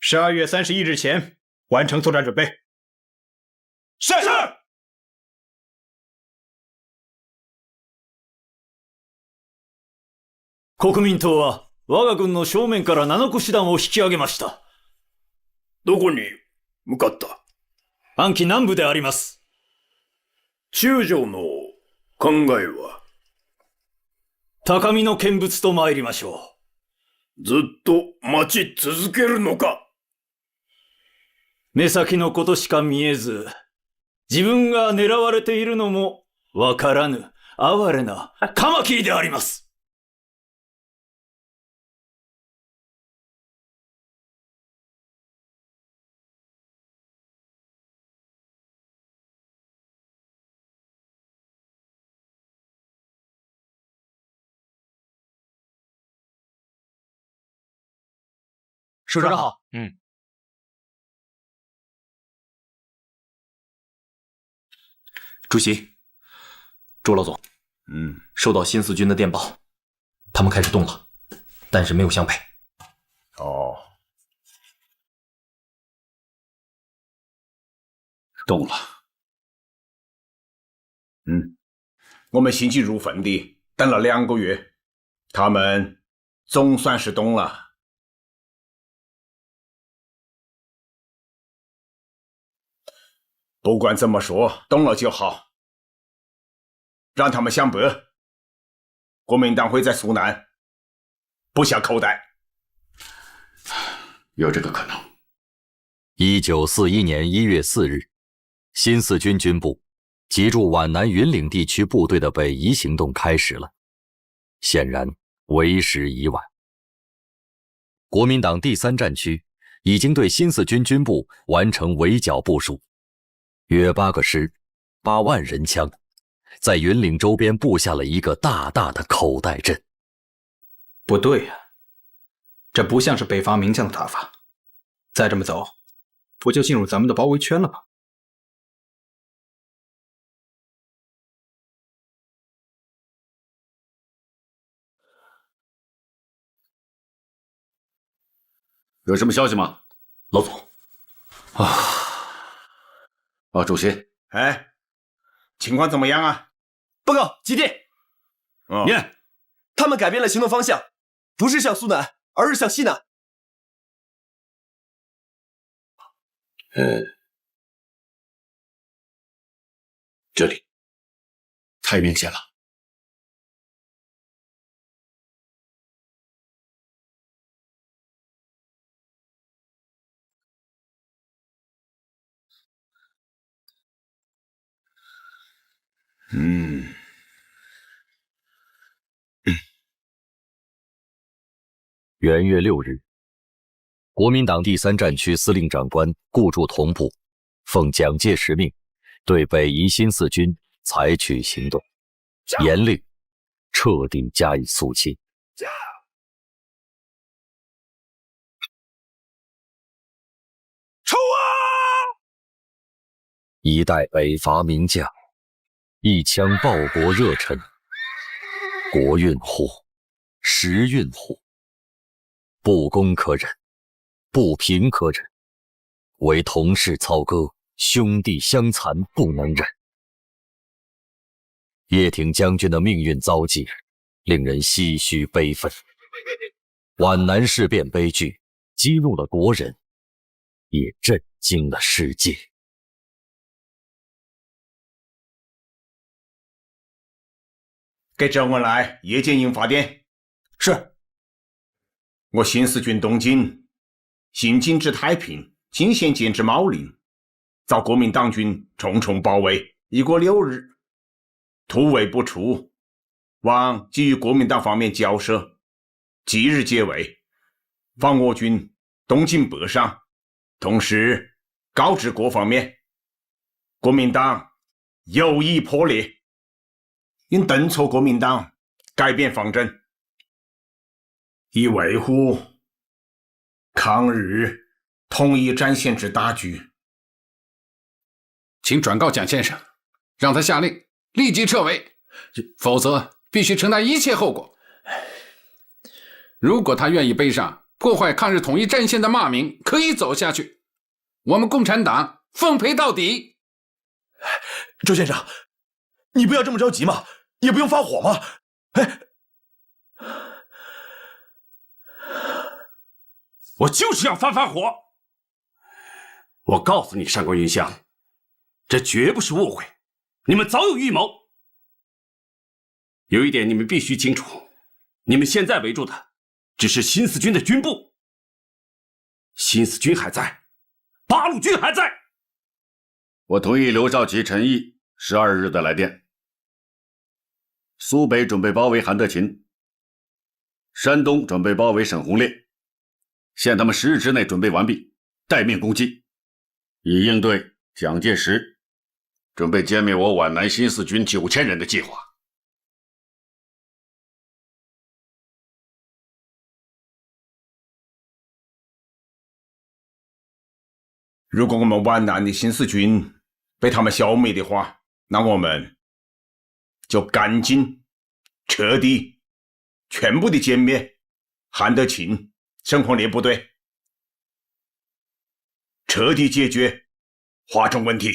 12月31日前完成作战准备。是。国民党は我が軍の正面から7個師団を引き上げました。どこに向かった？安徽南部であります。中将の考えは？高みの見物と参りましょう。ずっと待ち続けるのか？目先のことしか見えず、自分が狙われているのもわからぬ哀れなカマキリであります。首长好。主席，朱老总，收到新四军的电报，他们开始动了，但是没有向北。哦，动了。我们心急如焚地等了2个月，他们总算是动了。不管怎么说，动了就好。让他们向北，国民党会在苏南不下口袋。有这个可能。1941年1月4日，新四军军部集驻皖南云岭地区部队的北移行动开始了，显然为时已晚。国民党第3战区已经对新四军军部完成围剿部署，约8个师，8万人枪，在云岭周边布下了一个大大的口袋阵。不对呀，这不像是北方名将的打法。再这么走，不就进入咱们的包围圈了吗？有什么消息吗？老总。主席。哎，情况怎么样啊？报告，急电。念。他们改变了行动方向，不是向苏南，而是向西南。这里太明显了。元月6日，国民党第3战区司令长官顾祝同部奉蒋介石命，对北移新四军采取行动，严令彻底加以肃清。冲啊！一代北伐名将，一腔报国热忱，国运乎，时运乎。不公可忍，不平可忍，唯同室操戈，兄弟相残不能忍。叶挺将军的命运遭际，令人唏嘘悲愤。皖南事变悲剧激怒了国人，也震惊了世界。给周恩来夜间营发电。是。我新四军东进，行进至太平，进县兼至茂陵，遭国民党军重重包围。已过6日，突围不出，望即与国民党方面交涉，即日解围，放我军东进北上。同时告知各方面，国民党有意破裂，应敦促国民党改变方针，以维护抗日统一战线之大局。请转告蒋先生，让他下令立即撤围，否则必须承担一切后果。如果他愿意背上破坏抗日统一战线的骂名，可以走下去，我们共产党奉陪到底。周先生，你不要这么着急嘛，也不用发火嘛。我就是要发火！我告诉你，上官云相，这绝不是误会，你们早有预谋。有一点你们必须清楚，你们现在围住的只是新四军的军部，新四军还在，八路军还在。我同意刘少奇、陈毅12日的来电。苏北准备包围韩德勤，山东准备包围沈鸿烈，限他们10日之内准备完毕，待命攻击，以应对蒋介石准备歼灭我皖南新四军9000人的计划。如果我们皖南的新四军被他们消灭的话，那我们就赶紧、彻底、全部的歼灭韩德勤、沈鸿烈部队，彻底解决华中问题。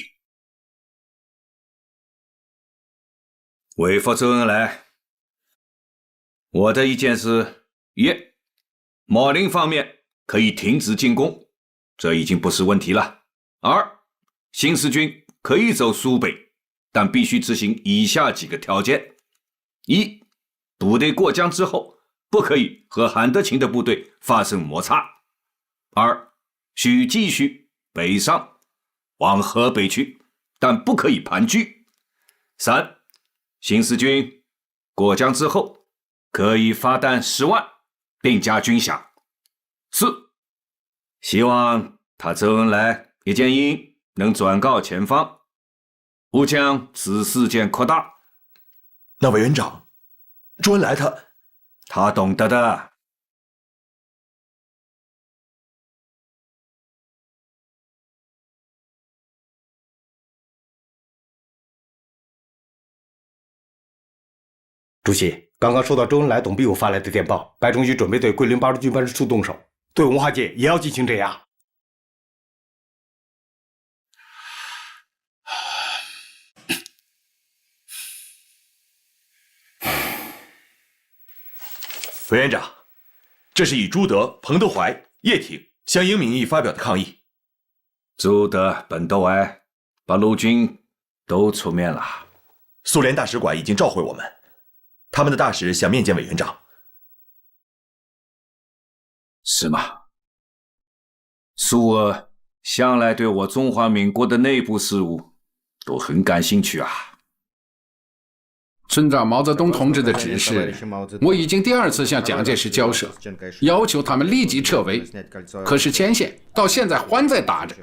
为复周恩来，我的意见是：一，毛林方面可以停止进攻，这已经不是问题了。2，新四军可以走苏北，但必须执行以下几个条件：一，部队过江之后，不可以和韩德勤的部队发生摩擦； 2，需继续北上往河北去，但不可以盘踞； 3，新四军过江之后，可以发弹10万，并加军饷。4，希望他周恩来叶剑英能转告前方，不将此事件扩大。那委员长，周恩来他懂得的。主席，刚刚收到周恩来董必武发来的电报，白崇禧准备对桂林八路军办事处动手，对文化界也要进行镇压。委员长，这是以朱德、彭德怀、叶挺、湘英名义发表的抗议。朱德、彭德怀八路军都出面了。苏联大使馆已经召回我们，他们的大使想面见委员长。是吗？苏俄向来对我中华民国的内部事务都很感兴趣啊。遵照毛泽东同志的指示，我已经第2次向蒋介石交涉，要求他们立即撤围。可是前线到现在还在打着。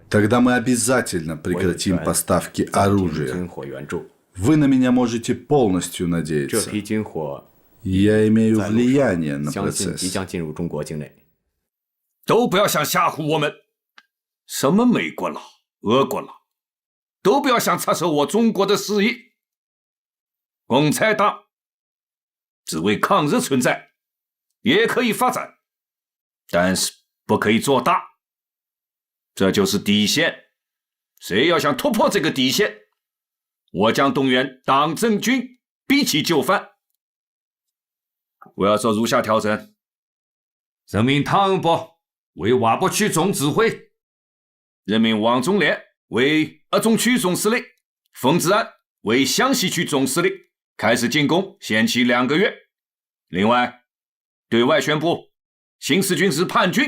Тогда мы обязательно прекратим поставки оружия. Вы на меня можете полностью надеяться. Я имею влияние на процесс. 都不要想吓唬我们，什么美国佬、俄国佬，都不要想插手我中国的事业。共产党只为抗日存在，也可以发展，但是不可以做大，这就是底线。谁要想突破这个底线，我将动员党政军逼其就范。我要做如下调整：任命汤恩伯为瓦泊区总指挥，任命王忠廉为鄂中区总司令，冯治安为湘西区总司令。开始进攻限期2个月。另外，对外宣布新四军是叛军，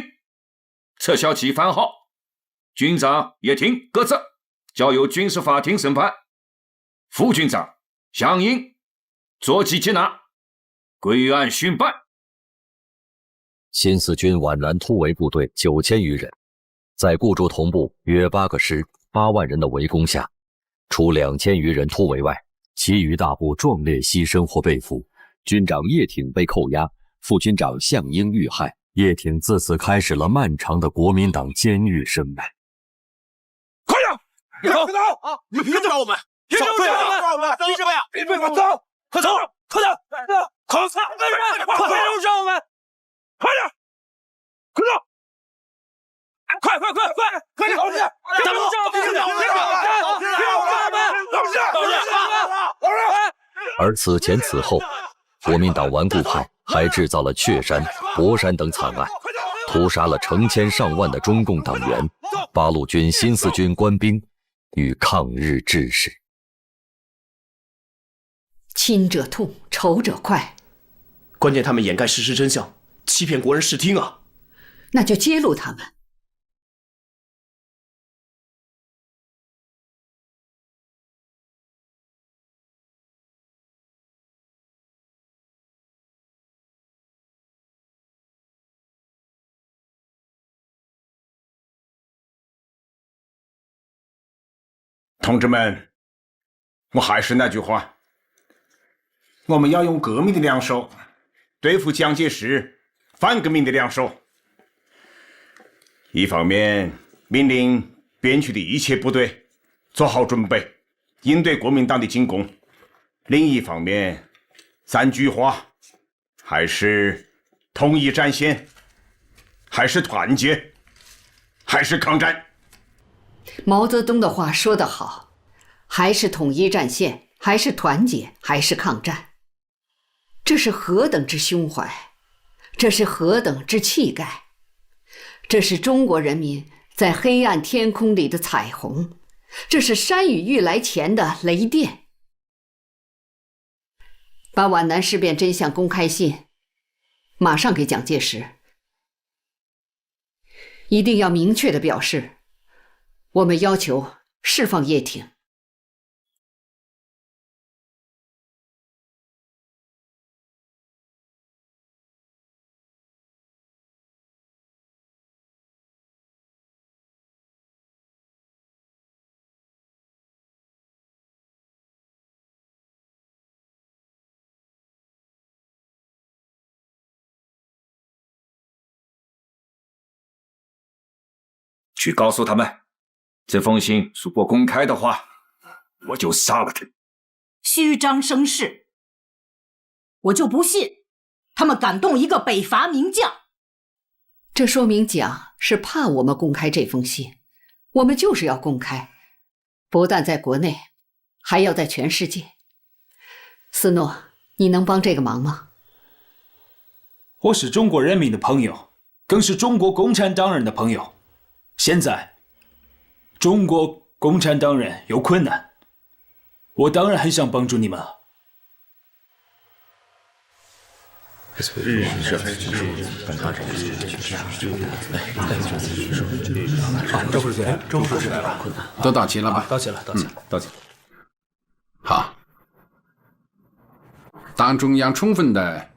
撤销其番号，军长叶挺革职，交由军事法庭审判。副军长湘英捉鸡缉拿，归案讯办。新四军皖南突围部队9000余人，在顾祝同部约8个师、8万人的围攻下，除2000余人突围外，其余大部壮烈牺牲或被俘。军长叶挺被扣押，副军长项英遇害。叶挺自此开始了漫长的国民党监狱生涯。快点！别走！啊！你别打我们！别打我们！你什么呀？别走！快走！快点！快走！快扔上我们！快点！快走！快点！老师，打不上！别打我们！而此前此后，国民党顽固派还制造了雀山、博山等惨案，屠杀了成千上万的中共党员、八路军新四军官兵与抗日志士。亲者痛，仇者快。关键他们掩盖事实真相，欺骗国人视听啊！那就揭露他们。同志们，我还是那句话，我们要用革命的两手对付蒋介石反革命的两手。一方面命令边区的一切部队做好准备，应对国民党的进攻；另一方面，3句话：还是统一战线，还是团结，还是抗战。毛泽东的话说得好，还是统一战线，还是团结，还是抗战。这是何等之胸怀，这是何等之气概，这是中国人民在黑暗天空里的彩虹，这是山雨欲来前的雷电。把皖南事变真相公开信马上给蒋介石，一定要明确地表示，我们要求释放叶挺。去告诉他们，这封信如果公开的话，我就杀了他。虚张声势，我就不信他们敢动一个北伐名将。这说明蒋是怕我们公开这封信，我们就是要公开，不但在国内，还要在全世界。斯诺，你能帮这个忙吗？我是中国人民的朋友，更是中国共产党人的朋友。现在，中国共产党人有困难，我当然很想帮助你们。都到齐了吧？到齐了。好，党中央充分地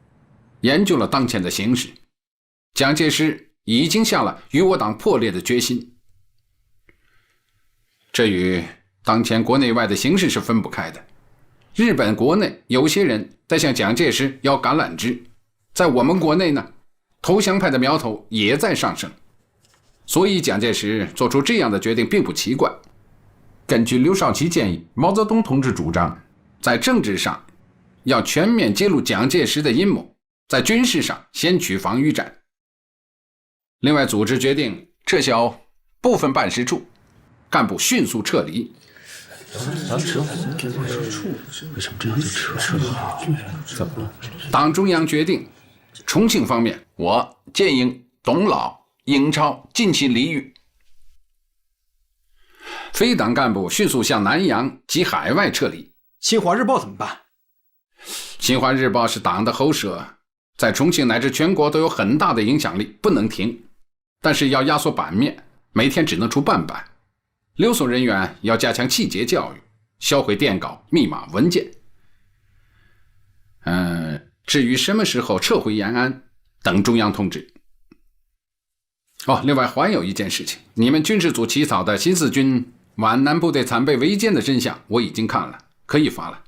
研究了当前的形势，蒋介石已经下了与我党破裂的决心。这与当前国内外的形势是分不开的。日本国内有些人在向蒋介石要橄榄枝，在我们国内呢，投降派的苗头也在上升。所以蒋介石做出这样的决定并不奇怪。根据刘少奇建议，毛泽东同志主张，在政治上要全面揭露蒋介石的阴谋，在军事上先取防御战。另外，组织决定撤销部分办事处，干部迅速撤离。党中央决定，重庆方面，我建议董老、英超近期离豫。非党干部迅速向南洋及海外撤离。新华日报怎么办？新华日报是党的喉舌，在重庆乃至全国都有很大的影响力，不能停。但是要压缩版面，每天只能出半版。留守人员要加强气节教育，销毁电稿、密码、文件。至于什么时候撤回延安，等中央通知。另外还有一件事情，你们军事组起草的新四军皖南部队惨被围歼的真相我已经看了，可以发了。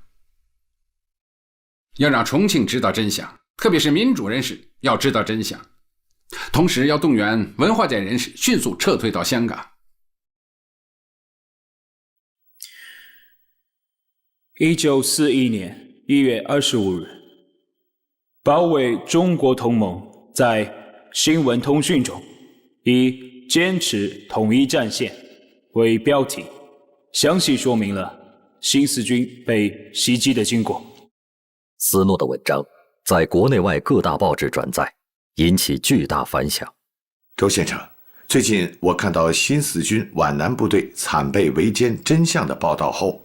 要让重庆知道真相，特别是民主人士要知道真相，同时要动员文化界人士迅速撤退到香港。1941年1月25日，保卫中国同盟在新闻通讯中以坚持统一战线为标题，详细说明了新四军被袭击的经过。斯诺的文章在国内外各大报纸转载，引起巨大反响。周先生，最近我看到新四军皖南部队惨被围歼真相的报道后，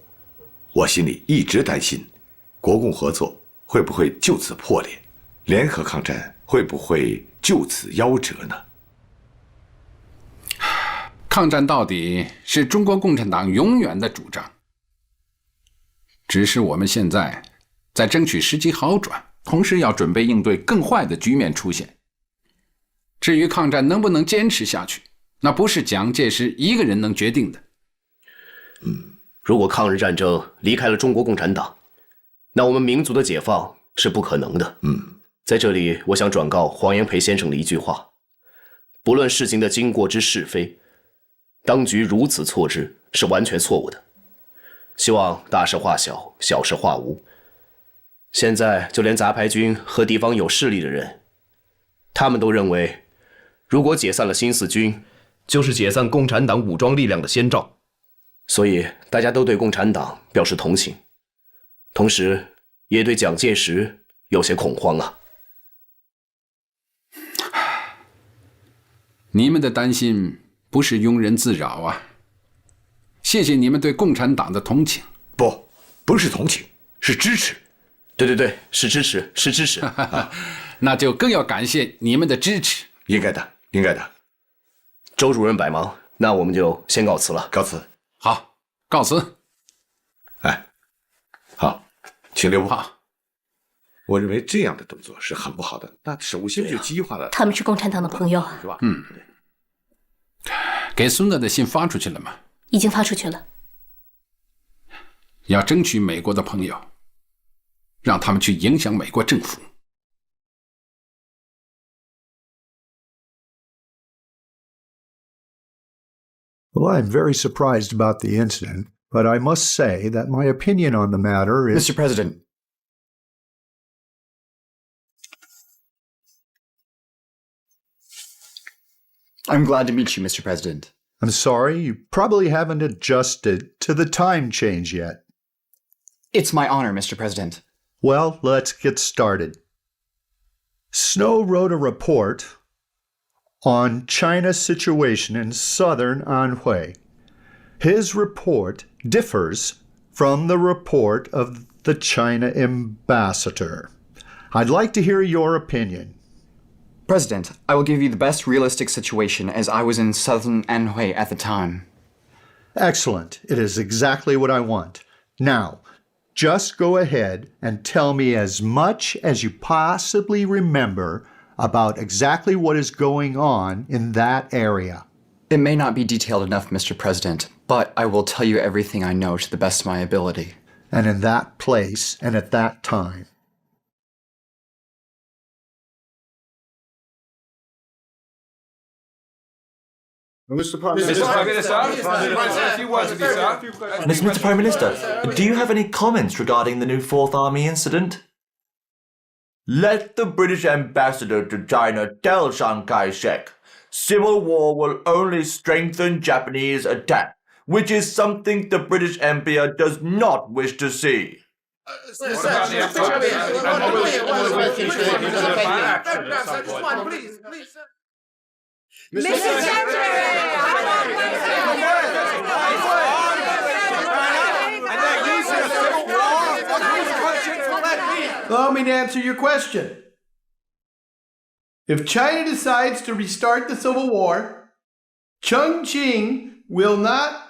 我心里一直担心，国共合作会不会就此破裂，联合抗战会不会就此夭折呢？抗战到底是中国共产党永远的主张，只是我们现在在争取时机好转，同时要准备应对更坏的局面出现。至于抗战能不能坚持下去，那不是蒋介石一个人能决定的。如果抗日战争离开了中国共产党，那我们民族的解放是不可能的。在这里，我想转告黄炎培先生的一句话：不论事情的经过之是非，当局如此错之是完全错误的。希望大事化小，小事化无。现在就连杂牌军和地方有势力的人，他们都认为，如果解散了新四军，就是解散共产党武装力量的先兆。所以大家都对共产党表示同情，同时也对蒋介石有些恐慌啊。你们的担心不是庸人自扰啊！谢谢你们对共产党的同情。不是同情，是支持。对，是支持，是支持。那就更要感谢你们的支持。应该的，应该的。周主任百忙，那我们就先告辞了。告辞。好，告辞。好，请留步。我认为这样的动作是很不好的，那首先就激化了。他们是共产党的朋友，是吧？给孙子的信发出去了吗？已经发出去了。要争取美国的朋友，让他们去影响美国政府。Well, I'm very surprised about the incident, but I must say that my opinion on the matter is... Mr. President. I'm glad to meet you, Mr. President. I'm sorry, you probably haven't adjusted to the time change yet. It's my honor, Mr. President. Well, let's get started. Snow wrote a report on China's situation in southern Anhui. His report differs from the report of the China ambassador. I'd like to hear your opinion. President, I will give you the best realistic situation as I was in southern Anhui at the time. Excellent. It is exactly what I want. Now, just go ahead and tell me as much as you possibly remember about exactly what is going on in that area. It may not be detailed enough, Mr. President, but I will tell you everything I know to the best of my ability. And in that place and at that time. Mr. Prime Minister, do you have any comments regarding the new Fourth Army incident? Let the British ambassador to China tell Chiang Kai-shek, civil war will only strengthen Japanese attack, which is something the British Empire does not wish to see. Mr. Secretary! Allow me to answer your question. If China decides to restart the Civil War, Chongqing will not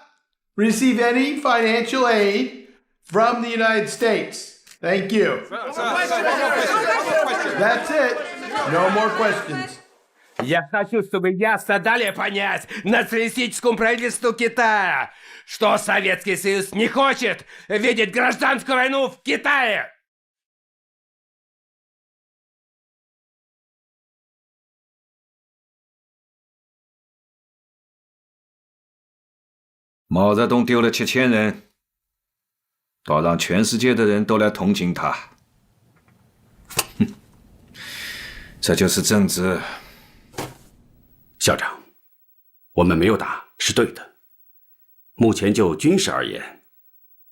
receive any financial aid from the United States. Thank you. That's it. No more questions. Я хочу, чтобы ясно дали понять националистическому правительству Китая, что Советский Союз не хочет видеть гражданскую войну в Китае.毛泽东丢了7000人，倒让全世界的人都来同情他。哼，这就是政治。校长，我们没有打是对的。目前就军事而言，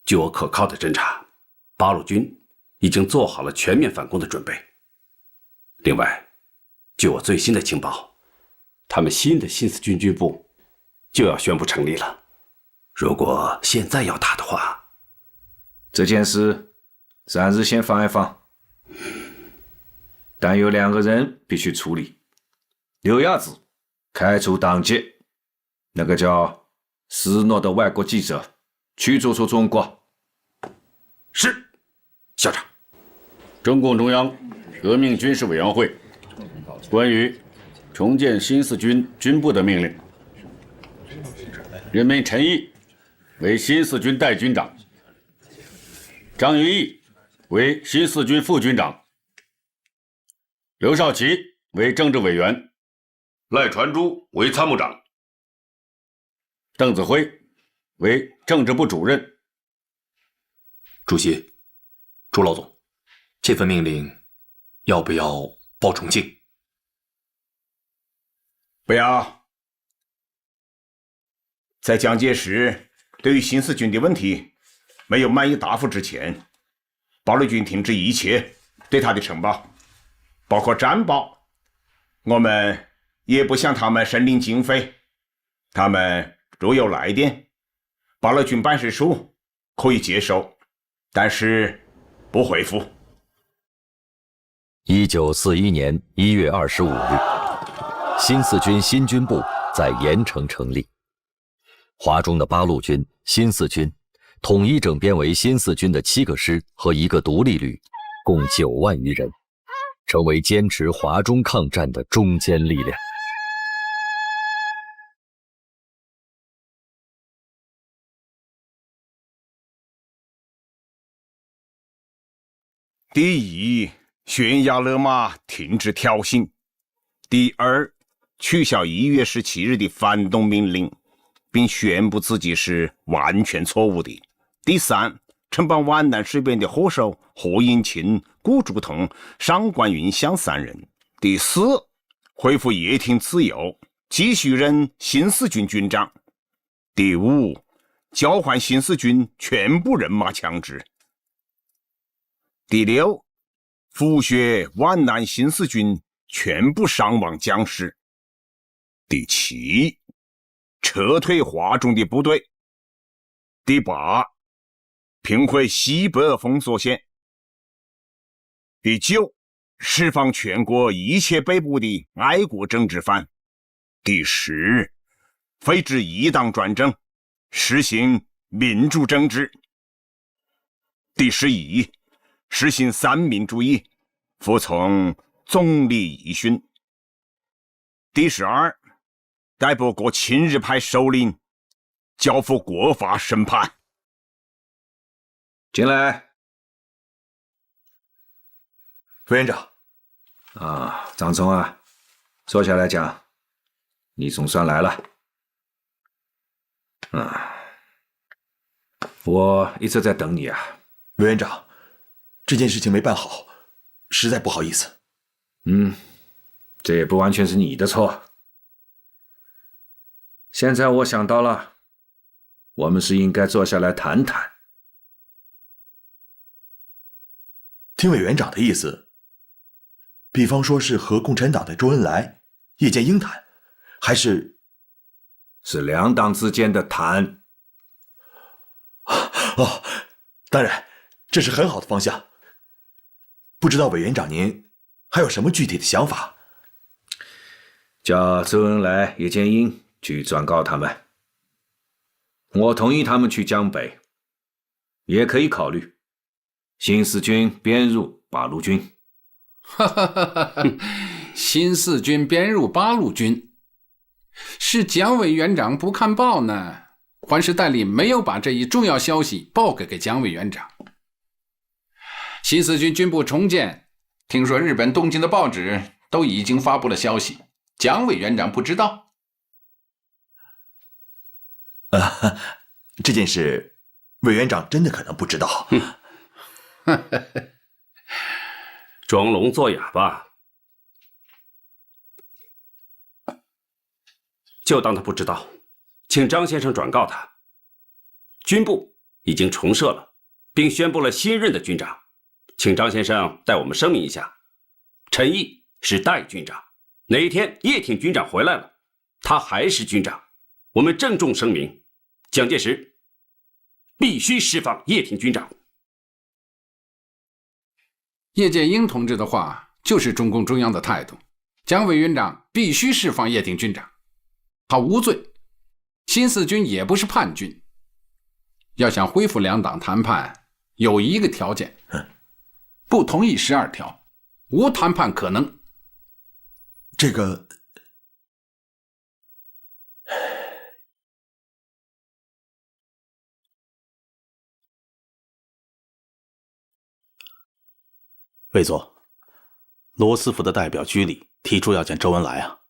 据我可靠的侦查，八路军已经做好了全面反攻的准备。另外，据我最新的情报，他们新的新四军军部就要宣布成立了。如果现在要打的话，这件事暂时先放一放。但有2个人必须处理：刘亚子开除党籍，那个叫斯诺的外国记者驱逐出中国。是，校长。中共中央革命军事委员会关于重建新四军军部的命令，任命陈毅为新四军代军长，张于毅为新四军副军长，刘少奇为政治委员，赖传珠为参谋长，邓子恢为政治部主任。主席，朱老总，这份命令要不要报重庆？不要。在蒋介石对于新四军的问题没有满意答复之前，八路军停止一切对他的承包，包括战报。我们也不向他们申领经费，他们如有来电，八路军办事处可以接收，但是不回复。1941年1月25日，新四军新军部在盐城成立。华中的八路军、新四军统一整编为新四军的7个师和1个独立旅，共9万余人，成为坚持华中抗战的中坚力量。第一，悬崖勒马，停止挑衅；第二，取消1月17日的反动命令，并宣布自己是完全错误的；第三，承办皖南事变的祸首何应钦、顾祝同、上官云相3人；第四，恢复叶挺自由，继续任新四军军长；第五，交换新四军全部人马枪支；第六，复削皖南新四军全部伤亡将士；第七，撤退华中的部队；第八，平回西北封锁线；第九，释放全国一切被捕的爱国政治犯；第十，废止一党专政，实行民主政治；第11，实行三民主义，服从总理遗训；第12，逮捕各亲日派首领，交付国法审判。进来。副院长。张聪啊，坐下来讲，你总算来了。我一直在等你啊。委员长，这件事情没办好，实在不好意思。这也不完全是你的错。现在我想到了，我们是应该坐下来谈谈。听委员长的意思，比方说是和共产党的周恩来、叶剑英谈，还是两党之间的谈？当然，这是很好的方向。不知道委员长您还有什么具体的想法？叫周恩来、叶剑英去转告他们，我同意他们去江北，也可以考虑新四军编入八路军。新四军编入八路军，是蒋委员长不看报呢，还是代理没有把这一重要消息报给蒋委员长？新四军军部重建，听说日本东京的报纸都已经发布了消息，蒋委员长不知道？这件事，委员长真的可能不知道。装聋作哑吧，就当他不知道，请张先生转告他，军部已经重设了，并宣布了新任的军长，请张先生代我们声明一下，陈毅是代军长，哪一天叶挺军长回来了，他还是军长，我们郑重声明，蒋介石必须释放叶挺军长。叶剑英同志的话就是中共中央的态度，蒋委员长必须释放叶挺军长，他无罪，新四军也不是叛军。要想恢复两党谈判，有一个条件，不同意12条，无谈判可能。这个，魏佐，罗斯福的代表居里提出要见周恩来啊。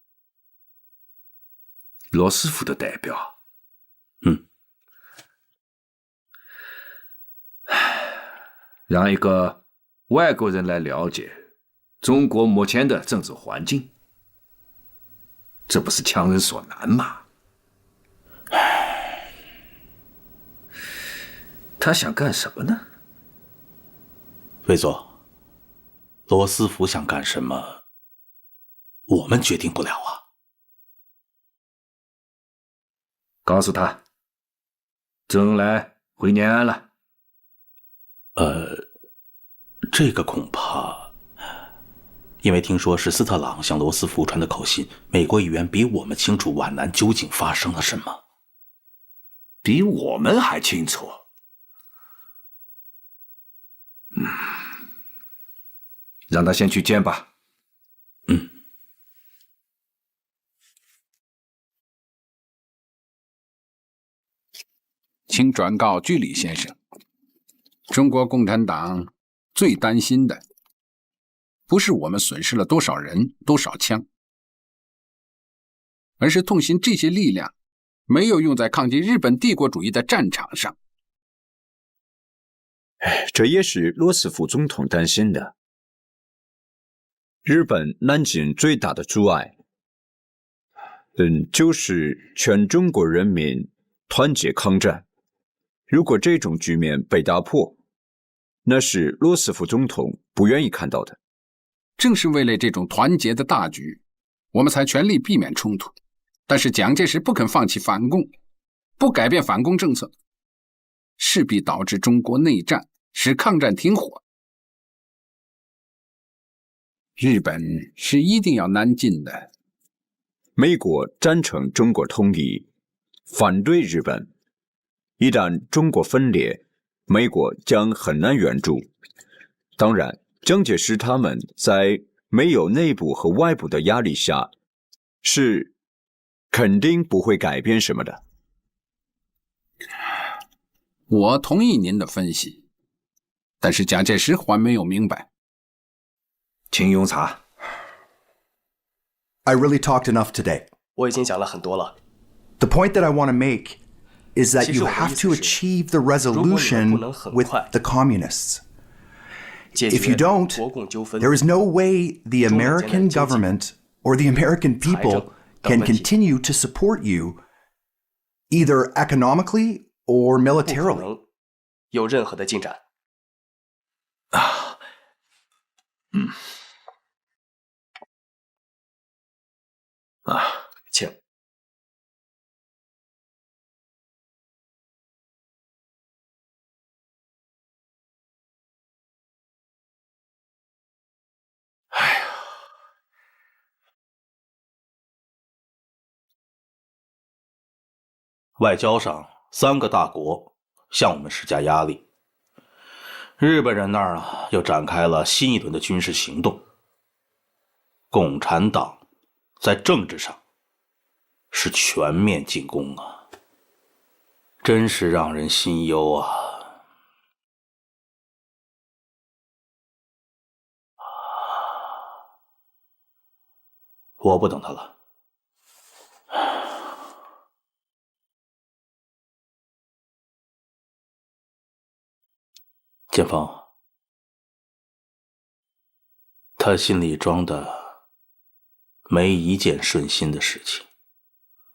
罗斯福的代表，让一个外国人来了解中国目前的政治环境，这不是强人所难吗？他想干什么呢？魏佐，罗斯福想干什么，我们决定不了啊。告诉他，周恩来回延安了。这个恐怕，因为听说是斯特朗向罗斯福传的口信，美国议员比我们清楚皖南究竟发生了什么，比我们还清楚。让他先去见吧。请转告居里先生，中国共产党最担心的不是我们损失了多少人多少枪，而是痛心这些力量没有用在抗击日本帝国主义的战场上。这也是罗斯福总统担心的。日本南进最大的阻碍，就是全中国人民团结抗战。如果这种局面被打破，那是罗斯福总统不愿意看到的。正是为了这种团结的大局，我们才全力避免冲突。但是蒋介石不肯放弃反共，不改变反共政策，势必导致中国内战，使抗战停火。日本是一定要南进的。美国赞成中国统一，反对日本。一旦中国分裂，美国将很难援助。当然，蒋介石他们在没有内部和外部的压力下，是肯定不会改变什么的。我同意您的分析，但是蒋介石还没有明白。请用茶。I really talked enough today. 我已经讲了很多了。 The point that I want to make is that you have to achieve the resolution with the communists. If you don't, there is no way the American government or the American people can continue to support you, either economically or militarily. 有任何的进展。请。外交上3个大国向我们施加压力，日本人那儿又展开了新一轮的军事行动。共产党在政治上是全面进攻啊，真是让人心忧啊！我不等他了。建峰，他心里装的没一件顺心的事情，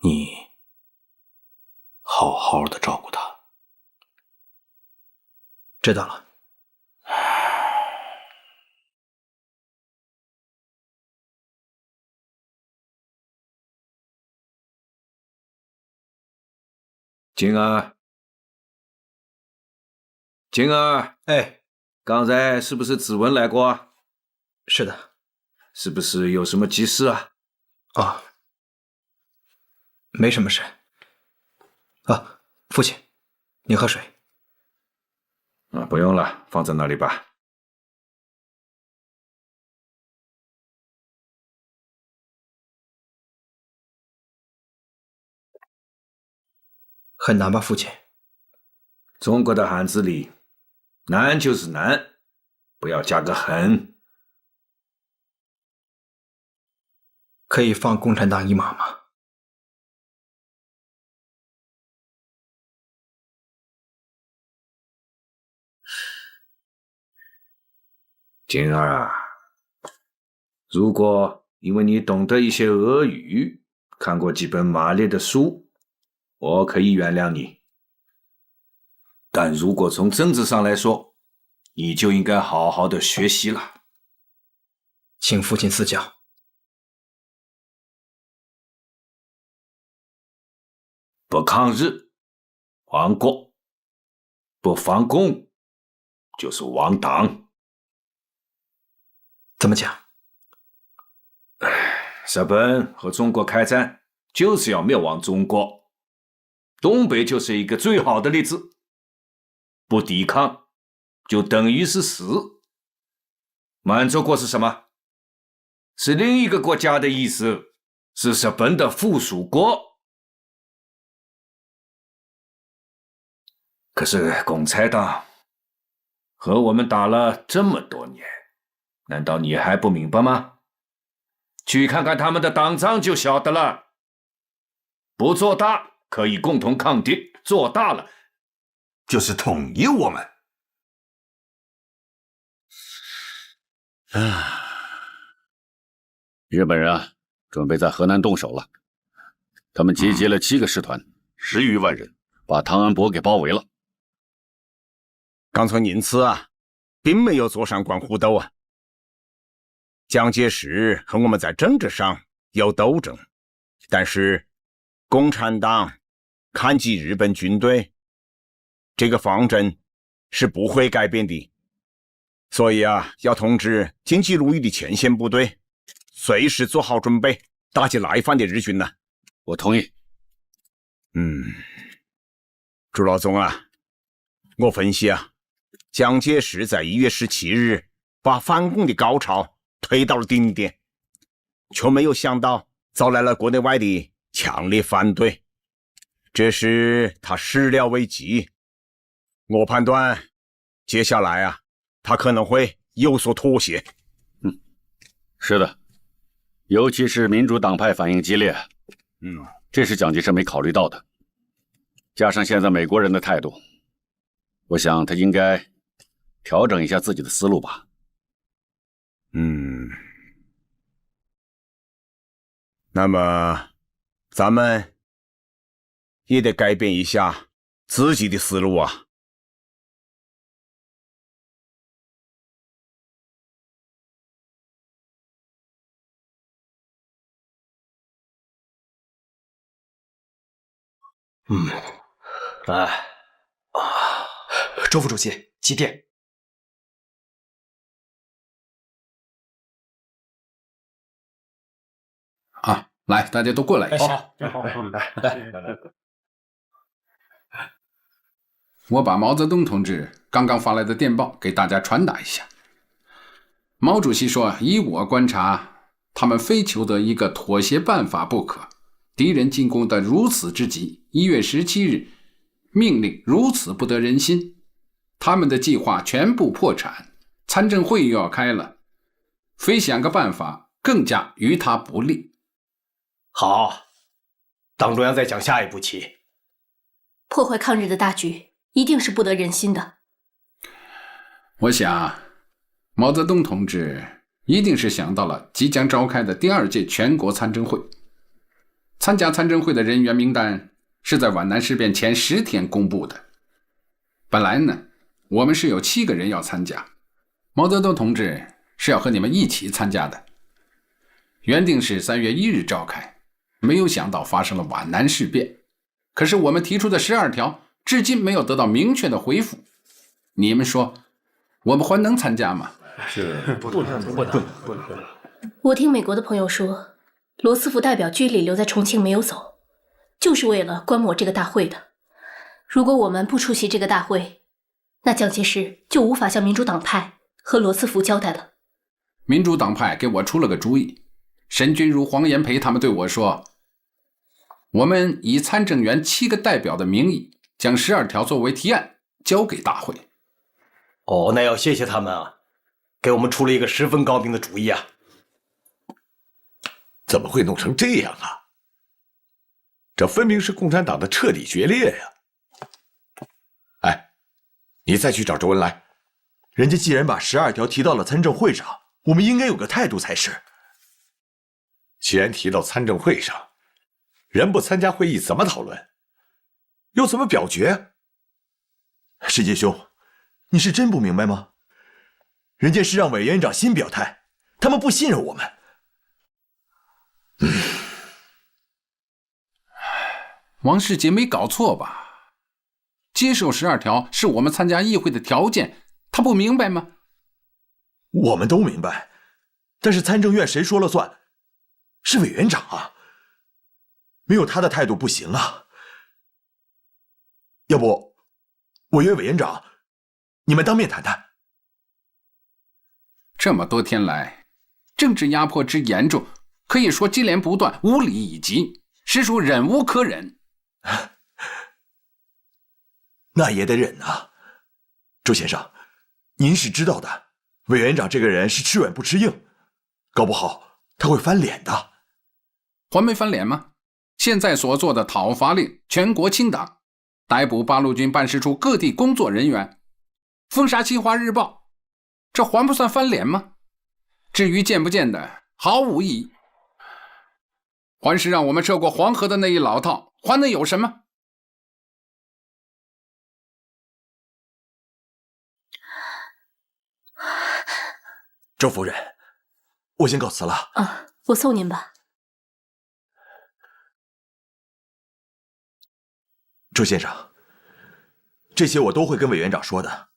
你好好的照顾他。知道了。静儿，静儿，哎，刚才是不是质问来过啊？是的。是不是有什么急事啊？哦，没什么事。啊，父亲，您喝水。啊，不用了，放在那里吧。很难吧，父亲？中国的汉字里，难就是难，不要加个很。可以放共产党一马吗？静儿啊，如果因为你懂得一些俄语，看过几本马列的书，我可以原谅你。但如果从政治上来说，你就应该好好的学习了。请父亲赐教。不抗日，亡国；不反共，就是亡党。怎么讲？日本和中国开战，就是要灭亡中国。东北就是一个最好的例子。不抵抗，就等于是死。满洲国是什么？是另一个国家的意思，是日本的附属国。可是共产党和我们打了这么多年，难道你还不明白吗？去看看他们的党章就晓得了。不做大可以共同抗敌，做大了就是统一我们。日本人啊，准备在河南动手了。他们集结了7个师团，10余万人，把汤恩伯给包围了。冈村宁次啊，并没有坐上官虎斗啊。蒋介石和我们在政治上有斗争，但是共产党抗击日本军队这个方针是不会改变的。所以啊，要通知京畿路域的前线部队，随时做好准备，打击来犯的日军呢。我同意。朱老总啊，我分析啊，蒋介石在1月17日把反共的高潮推到了顶点，却没有想到招来了国内外的强烈反对，这是他始料未及。我判断接下来啊，他可能会有所妥协。是的，尤其是民主党派反应激烈，这是蒋介石没考虑到的。加上现在美国人的态度，我想他应该调整一下自己的思路吧。那么咱们也得改变一下自己的思路啊。周副主席，急电。啊，来，大家都过来一下。好，来。我把毛泽东同志刚刚发来的电报给大家传达一下。毛主席说，依我观察，他们非求得一个妥协办法不可。敌人进攻得如此之急，1月17日，命令如此不得人心，他们的计划全部破产，参政会又要开了，非想个办法更加于他不利。好，党中央再讲下一步棋。破坏抗日的大局一定是不得人心的。我想，毛泽东同志一定是想到了即将召开的第2届全国参政会。参加参政会的人员名单是在皖南事变前10天公布的。本来呢，我们是有7个人要参加，毛泽东同志是要和你们一起参加的。原定是3月1日召开，没有想到发生了皖南事变。可是我们提出的12条至今没有得到明确的回复。你们说，我们还能参加吗？不能。我听美国的朋友说，罗斯福代表居里留在重庆没有走，就是为了观摩这个大会的。如果我们不出席这个大会，那蒋介石就无法向民主党派和罗斯福交代了。民主党派给我出了个主意，沈钧儒、黄炎培他们对我说，我们以参政员7个代表的名义，将12条作为提案交给大会。哦，那要谢谢他们啊，给我们出了一个十分高明的主意啊。怎么会弄成这样啊？这分明是共产党的彻底决裂呀！哎，你再去找周恩来，人家既然把12条提到了参政会上，我们应该有个态度才是。既然提到参政会上，人不参加会议怎么讨论？又怎么表决？世杰兄，你是真不明白吗？人家是让委员长新表态，他们不信任我们。王世杰没搞错吧？接受12条是我们参加议会的条件，他不明白吗？我们都明白，但是参政院谁说了算？是委员长啊，没有他的态度不行啊。要不，我约委员长，你们当面谈谈。这么多天来，政治压迫之严重，可以说接连不断，无理以及，实属忍无可忍。那也得忍啊，周先生，您是知道的，委员长这个人是吃软不吃硬，搞不好他会翻脸的。还没翻脸吗？现在所做的讨伐令全国清党，逮捕八路军办事处各地工作人员，封杀新华日报，这还不算翻脸吗？至于见不见的，毫无意义。还是让我们涉过黄河的那一老套，还能有什么？周夫人，我先告辞了。啊，我送您吧。周先生，这些我都会跟委员长说的，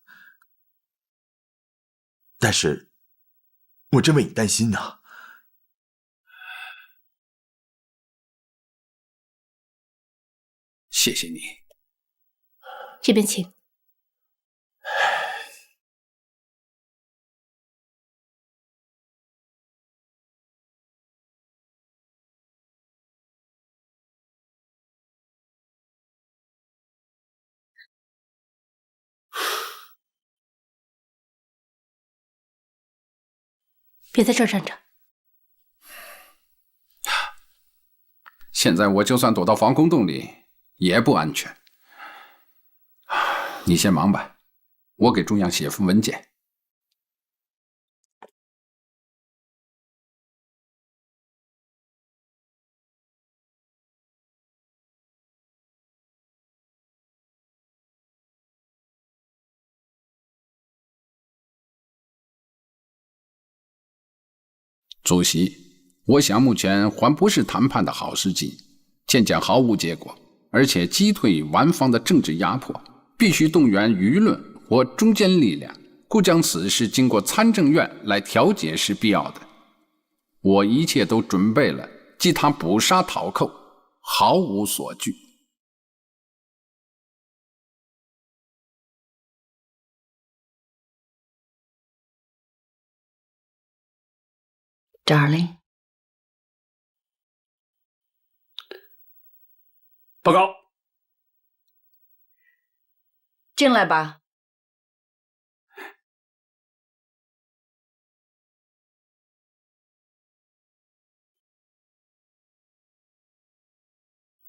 但是我真为你担心呐。谢谢你。这边请。别在这儿站着。现在我就算躲到防空洞里，也不安全。你先忙吧，我给中央写封文件。主席，我想目前还不是谈判的好时机，渐渐毫无结果，而且击退顽方的政治压迫，必须动员舆论或中坚力量，故将此事经过参政院来调解是必要的。我一切都准备了，即他捕杀讨寇，毫无所惧。Darling, 报告。进来吧。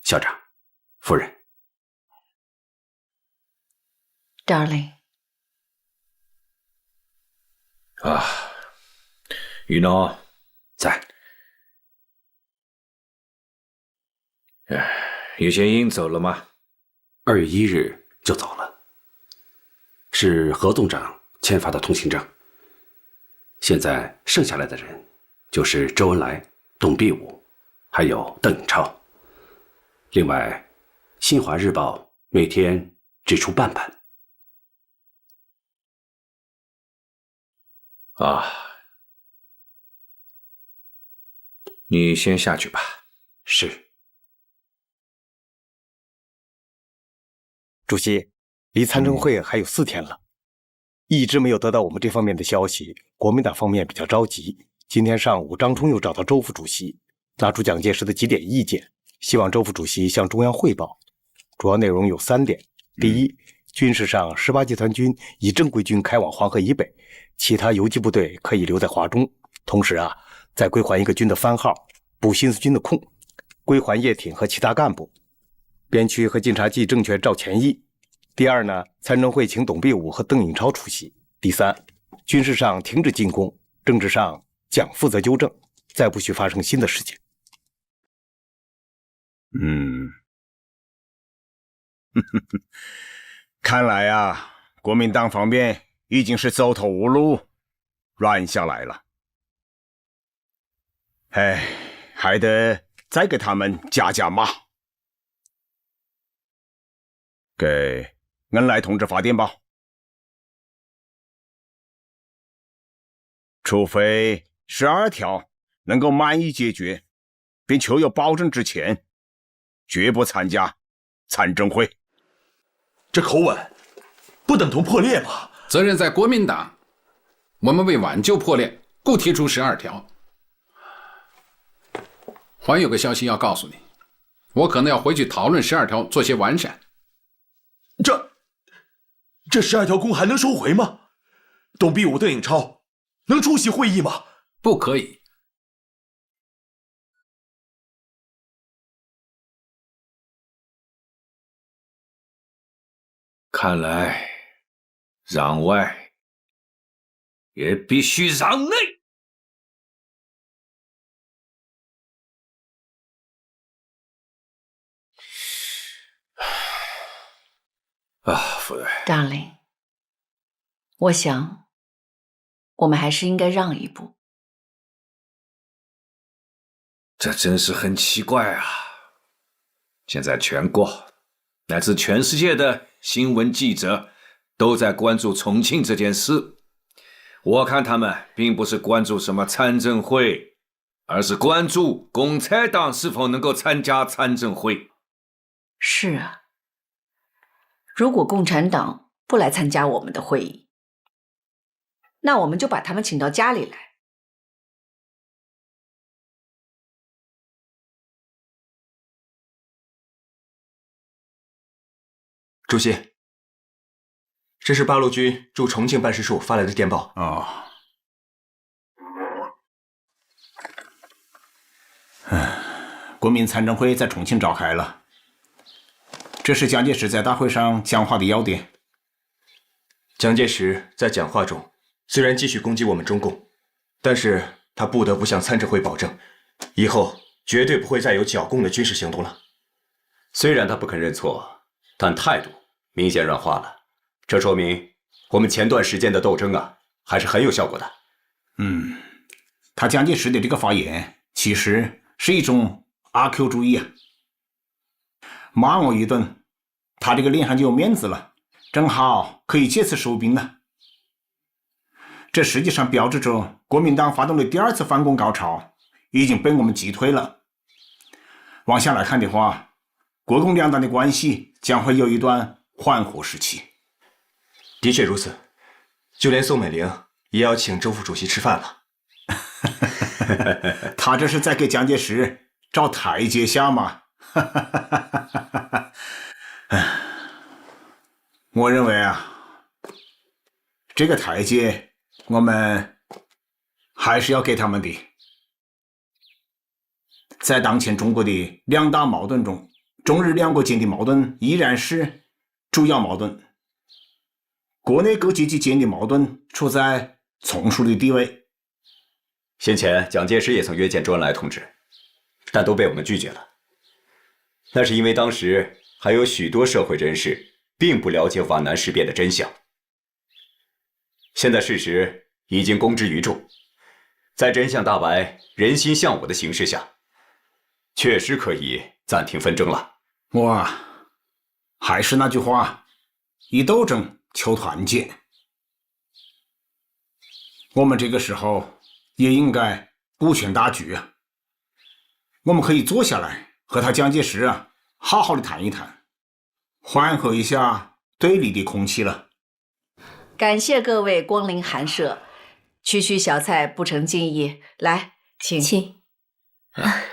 校长，夫人。Darling。啊，于诺在。于先英走了吗？2月1日就走了，是何总长签发的通行证。现在剩下来的人就是周恩来、董必武，还有邓颖超。另外，《新华日报》每天只出半版。啊，你先下去吧。是。主席，离参政会还有4天了，一直没有得到我们这方面的消息，国民党方面比较着急。今天上午，张冲又找到周副主席，拿出蒋介石的几点意见，希望周副主席向中央汇报。主要内容有3点：第一，军事上18集团军以正规军开往黄河以北，其他游击部队可以留在华中。同时再归还一个军的番号，补新四军的空，归还叶挺和其他干部。边区和晋察冀政权照前议。第二呢，参政会请董必武和邓颖超出席。第三，军事上停止进攻，政治上蒋负责纠正，再不许发生新的事情。看来国民党方面已经是走投无路，软下来了。还得再给他们加码。给恩来同志发电报，除非12条能够满意解决，并求有保证之前，绝不参加参政会。这口吻不等同破裂吗？责任在国民党，我们为挽救破裂，故提出12条。还有个消息要告诉你，我可能要回去讨论12条，做些完善。这12条公还能收回吗？董必武、邓颖超能出席会议吗？不可以。看来让外也必须让内。夫人 ，Darling， 我想我们还是应该让一步。这真是很奇怪啊！现在全国乃至全世界的新闻记者都在关注重庆这件事，我看他们并不是关注什么参政会，而是关注共产党是否能够参加参政会。是啊。如果共产党不来参加我们的会议，那我们就把他们请到家里来。主席，这是八路军驻重庆办事处发来的电报。国民参政会在重庆召开了。这是蒋介石在大会上讲话的要点。蒋介石在讲话中虽然继续攻击我们中共，但是他不得不向参政会保证，以后绝对不会再有剿共的军事行动了。虽然他不肯认错，但态度明显软化了，这说明我们前段时间的斗争还是很有效果的。他蒋介石的这个发言其实是一种阿 Q 主义骂我一顿，他这个脸上就有面子了，正好可以借此收兵了。这实际上标志着国民党发动的第2次反攻高潮已经被我们击退了。往下来看的话，国共两党的关系将会有一段缓和时期。的确如此，就连宋美龄也要请周副主席吃饭了。他这是在给蒋介石找台阶下嘛。我认为啊，这个台阶我们还是要给他们的。在当前中国的两大矛盾中，中日两国间的矛盾依然是主要矛盾，国内各阶级间的矛盾处在从属的地位。先前蒋介石也曾约见周恩来同志，但都被我们拒绝了。那是因为当时还有许多社会人士并不了解皖南事变的真相。现在事实已经公之于众，在真相大白、人心向我的形势下，确实可以暂停纷争了。我还是那句话，以斗争求团结。我们这个时候也应该顾全大局啊。我们可以坐下来和他蒋介石啊，好好的谈一谈，缓和一下对立的空气了。感谢各位光临寒舍，区区小菜不成敬意，来，请。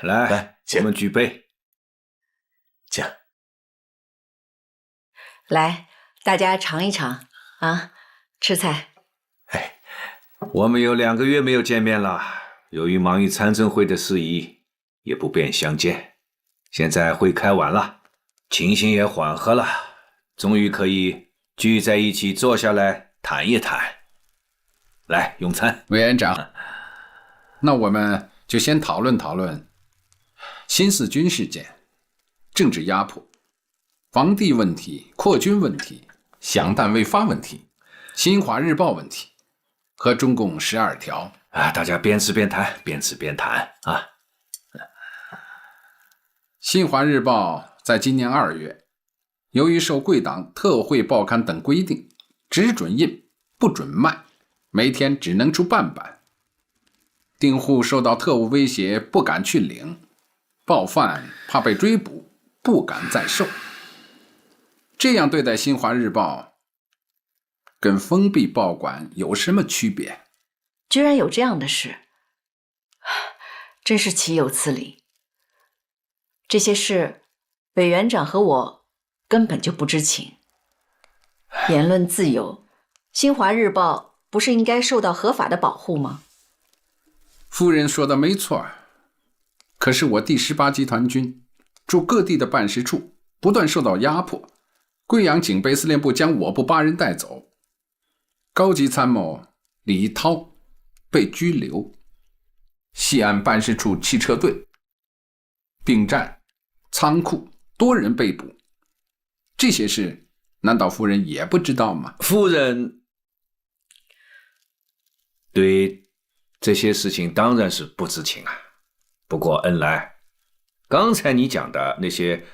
来，我们举杯。来，大家尝一尝啊，吃菜。我们有2个月没有见面了，由于忙于参政会的事宜，也不便相见。现在会开完了，情形也缓和了，终于可以聚在一起坐下来谈一谈。来，用餐。委员长，那我们就先讨论讨论新四军事件、政治压迫、防地问题、扩军问题、饷弹未发问题、新华日报问题和中共12条。大家边吃边谈，边吃边谈啊。新华日报在今年2月，由于受贵党特惠报刊等规定，只准印不准卖，每天只能出半版。订户受到特务威胁，不敢去领；报贩怕被追捕，不敢再售。这样对待新华日报，跟封闭报馆有什么区别？居然有这样的事，真是岂有此理！这些事，委员长和我根本就不知情。言论自由，新华日报不是应该受到合法的保护吗？夫人说的没错，可是我第18集团军驻各地的办事处不断受到压迫，贵阳警备司令部将我部8人带走，高级参谋李涛被拘留，西安办事处汽车队、兵站、仓库多人被捕，这些事难道夫人也不知道吗？夫人对这些事情当然是不知情啊。不过恩来，刚才你讲的那些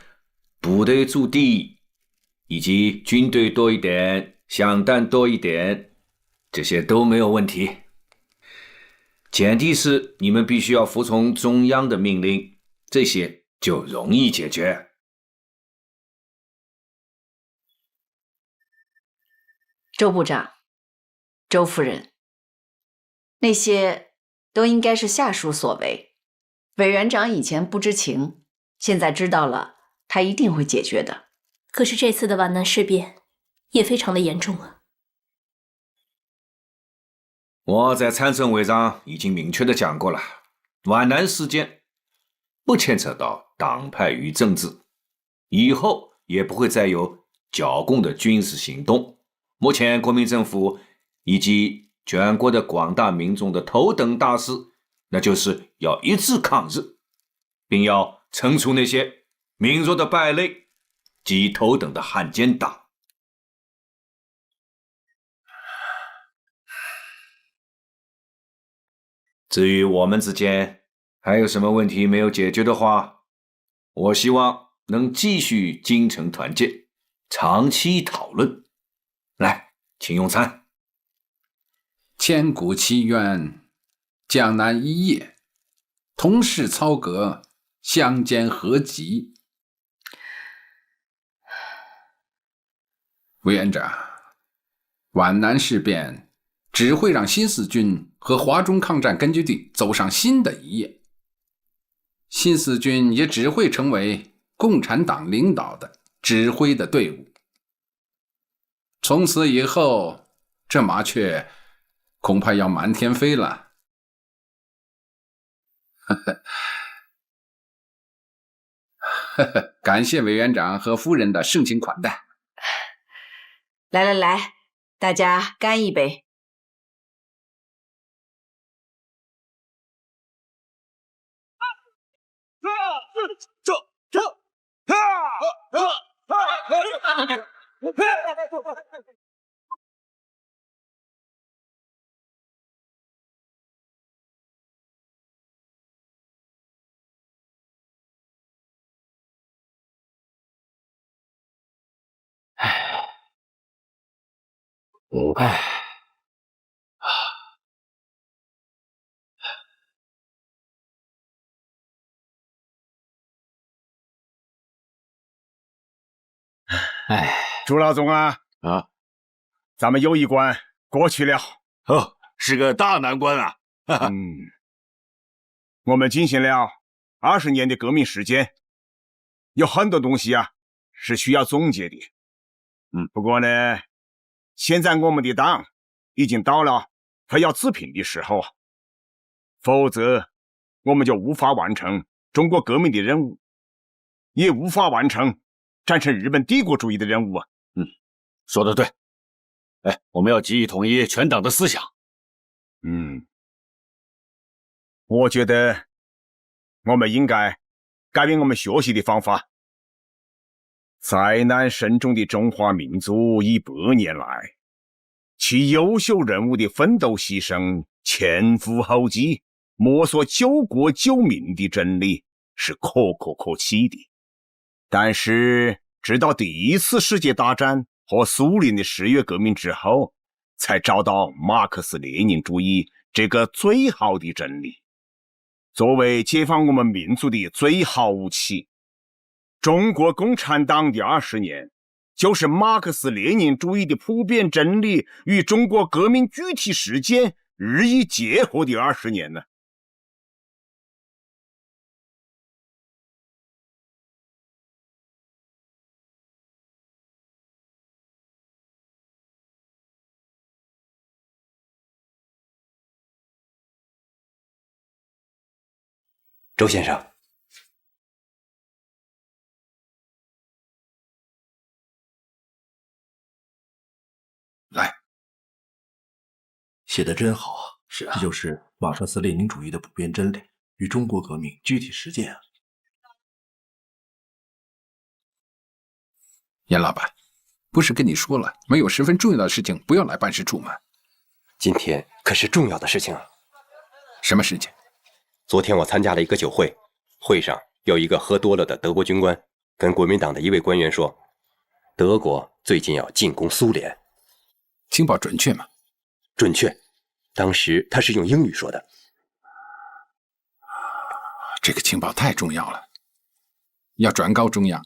部队驻地以及军队多一点、饷弹多一点，这些都没有问题。前提是你们必须要服从中央的命令，这些就容易解决。周部长、周夫人，那些都应该是下属所为。委员长以前不知情，现在知道了，他一定会解决的。可是这次的皖南事变也非常的严重啊。我在参政会上已经明确的讲过了，皖南事件不牵扯到党派与政治，以后也不会再有剿共的军事行动。目前国民政府以及全国的广大民众的头等大事，那就是要一致抗日，并要惩处那些民弱的败类及头等的汉奸党。至于我们之间还有什么问题没有解决的话，我希望能继续精诚团结，长期讨论。来，请用餐。千古奇冤，江南一夜，同是操戈，相煎何急？委员长，皖南事变只会让新四军和华中抗战根据地走上新的一页，新四军也只会成为共产党领导的、指挥的队伍。从此以后，这麻雀恐怕要满天飞了。感谢委员长和夫人的盛情款待。来来来，大家干一杯！朱老总啊，咱们有一关过去了。哦，是个大难关啊。我们进行了20年的革命时间，有很多东西啊是需要总结的。不过呢，现在我们的党已经到了快要自评的时候，否则我们就无法完成中国革命的任务，也无法完成战胜日本帝国主义的任务啊。说得对。我们要集于统一全党的思想。我觉得我们应该改变我们学习的方法。灾难深重的中华民族100年来，其优秀人物的奋斗牺牲前赴后继，摸索救国救民的真理是可歌可泣的。但是直到第一次世界大战和苏联的10月革命之后，才找到马克思列宁主义这个最好的真理，作为解放我们民族的最好武器。中国共产党的20年，就是马克思列宁主义的普遍真理与中国革命具体实践日益结合的20年呢。周先生，来，写得真好啊！是啊，这就是马克思列宁主义的普遍真理与中国革命具体实践啊！严老板，不是跟你说了，没有十分重要的事情不要来办事处吗？今天可是重要的事情啊！什么事情？昨天我参加了一个酒会，会上有一个喝多了的德国军官跟国民党的一位官员说，德国最近要进攻苏联。情报准确吗？准确。当时他是用英语说的。这个情报太重要了，要转告中央，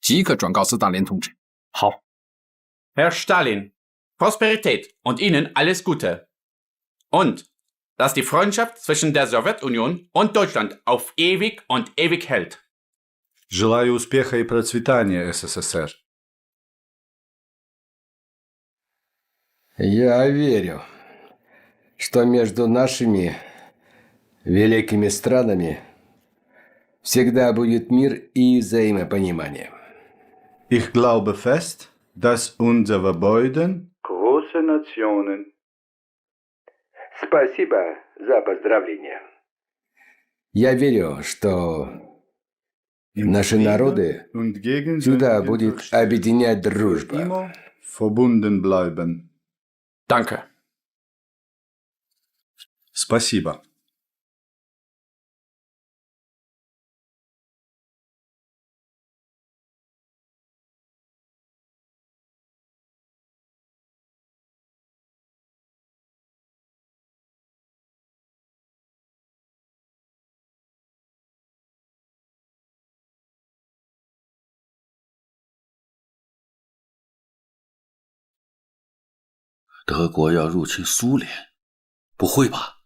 即刻转告斯大林同志。好。Herr Stalin, Prosperität und Ihnen alles Gute. Und dass die Freundschaft zwischen der Sowjetunion und Deutschland auf ewig und ewig hält. Желаю успеха и процветания, СССР. Я верю, что между нашими великими странами всегда будет мир и взаимопонимание. Ich glaube fest, dass unsere beiden große Nationen. Спасибо за поздравления. Я верю, что наши народы всегда будет объединять дружба. Verbunden bleiben. Danke. Спасибо.德国要入侵苏联？不会吧？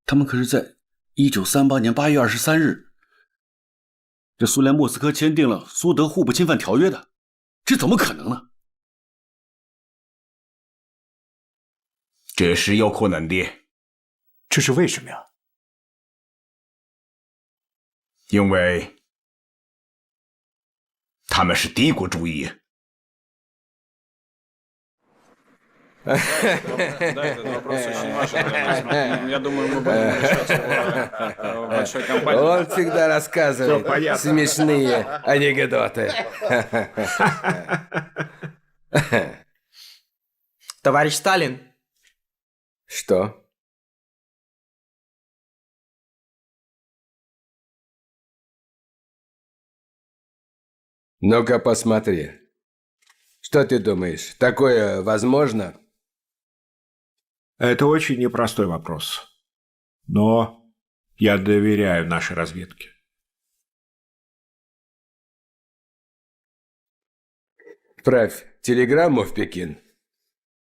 他们可是在1938年8月23日这苏联莫斯科签订了苏德互不侵犯条约的，这怎么可能呢？这是有可能的。这是为什么呀？因为他们是帝国主义。Вот всегда рассказывает смешные анекдоты. Товарищ Сталин. Что? Ну-ка посмотри. Что ты думаешь, такое возможно? Это очень непростой вопрос. Но я доверяю нашей разведке. Отправь телеграмму в Пекин.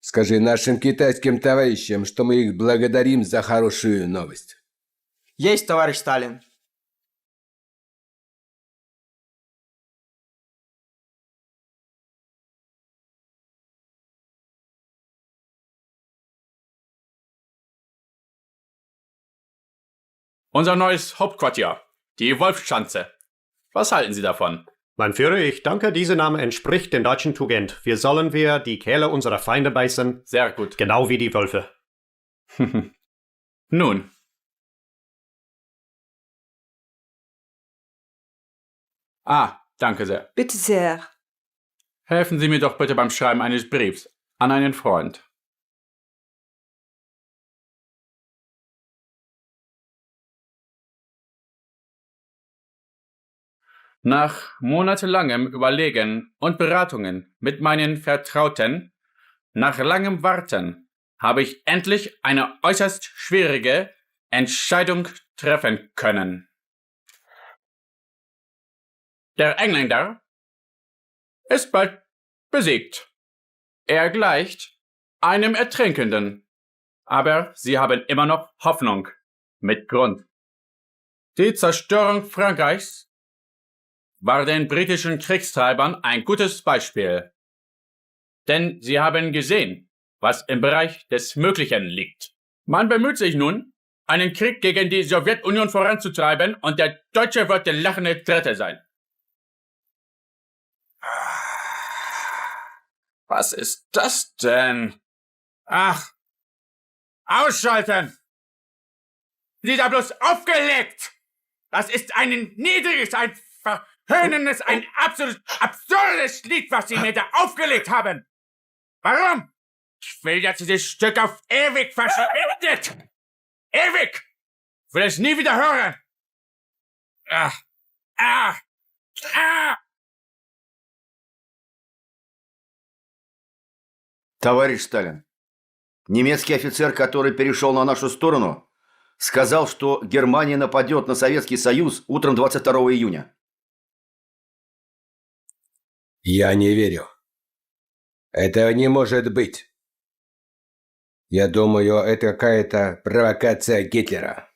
Скажи нашим китайским товарищам, что мы их благодарим за хорошую новость. Есть, товарищ Сталин. Unser neues Hauptquartier, die Wolfschanze. Was halten Sie davon? Mein Führer, ich danke, dieser Name entspricht den deutschen Tugend. Wir sollen die Kehle unserer Feinde beißen. Sehr gut. Genau wie die Wölfe. Nun. Danke sehr. Bitte sehr. Helfen Sie mir doch bitte beim Schreiben eines Briefs an einen Freund. Nach monatelangem Überlegen und Beratungen mit meinen Vertrauten, nach langem Warten, habe ich endlich eine äußerst schwierige Entscheidung treffen können. Der Engländer ist bald besiegt. Er gleicht einem Ertrinkenden. Aber sie haben immer noch Hoffnung. Mit Grund. Die Zerstörung Frankreichs war den britischen Kriegstreibern ein gutes Beispiel. Denn sie haben gesehen, was im Bereich des Möglichen liegt. Man bemüht sich nun, einen Krieg gegen die Sowjetunion voranzutreiben und der Deutsche wird der lachende Dritte sein. Was ist das denn? Ach, ausschalten! Sie da bloß aufgelegt! Das ist ein niedriges, ein verhöhnendes, ein absolut absurdes Lied, was Sie mir da aufgelegt haben! Warum? Ich will, dass dieses Stück auf ewig verschwindet! Ewig! Ich will es nie wieder hören! Товарищ Сталин, немецкий офицер, который перешел на нашу сторону, сказал, что Германия нападет на Советский Союз утром 22 июня. Я не верю. Этого не может быть. Я думаю, это какая-то провокация Гитлера.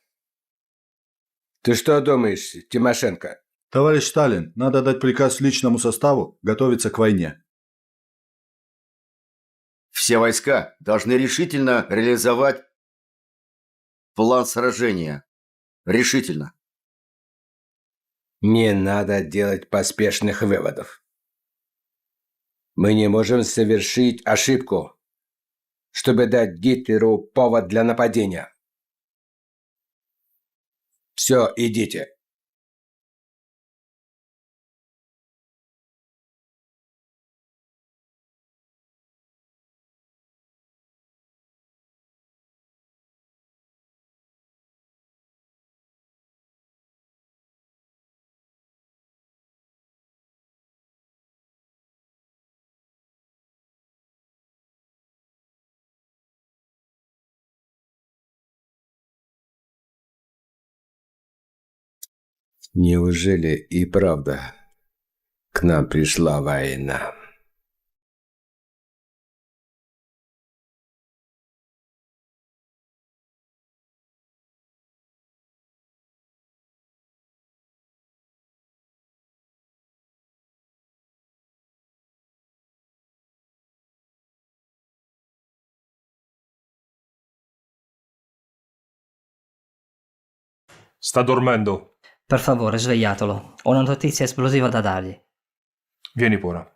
Ты что думаешь, Тимошенко? Товарищ Сталин, надо дать приказ личному составу готовиться к войне. Все войска должны решительно реализовать план сражения. Решительно. Не надо делать поспешных выводов. Мы не можем совершить ошибку, чтобы дать Гитлеру повод для нападения. Все, идите. Неужели и правда к нам пришла война? Sta dormendo. Per favore, svegliatelo. Ho una notizia esplosiva da dargli. Vieni pure.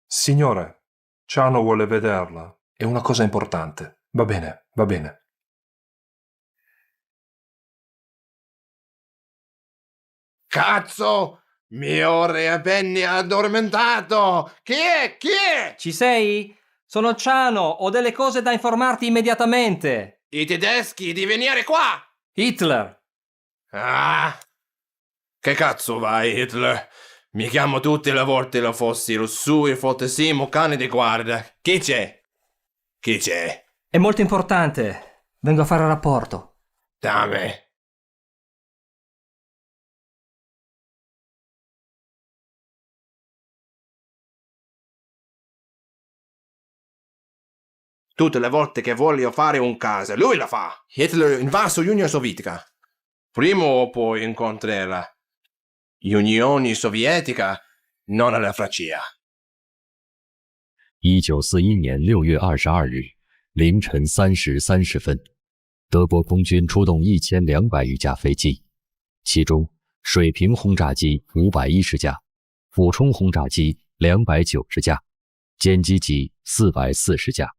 Signore, Ciano vuole vederla. È una cosa importante. Va bene, va bene. Cazzo! Mio re Penny addormentato! Chi è? Chi è? Ci sei? Sono Ciano, ho delle cose da informarti immediatamente. I tedeschi di venire qua! Hitler! Ah! Che cazzo vai, Hitler? Mi chiamo tutte le volte la fossi rossù e fottesimo cane di guardia. Chi c'è? Chi c'è? È molto importante. Vengo a fare rapporto. Dammi. Tutte le volte che voglio fare un caso, lui la fa. Hitler invaso Unione Sovietica. Prima o poi incontrerà Unione Sovietica, non la Francia。1941年6月22日凌晨3时30分，德国空军出动1200余架飞机，其中水平轰炸机510架，俯冲轰炸机290架，歼击机440架，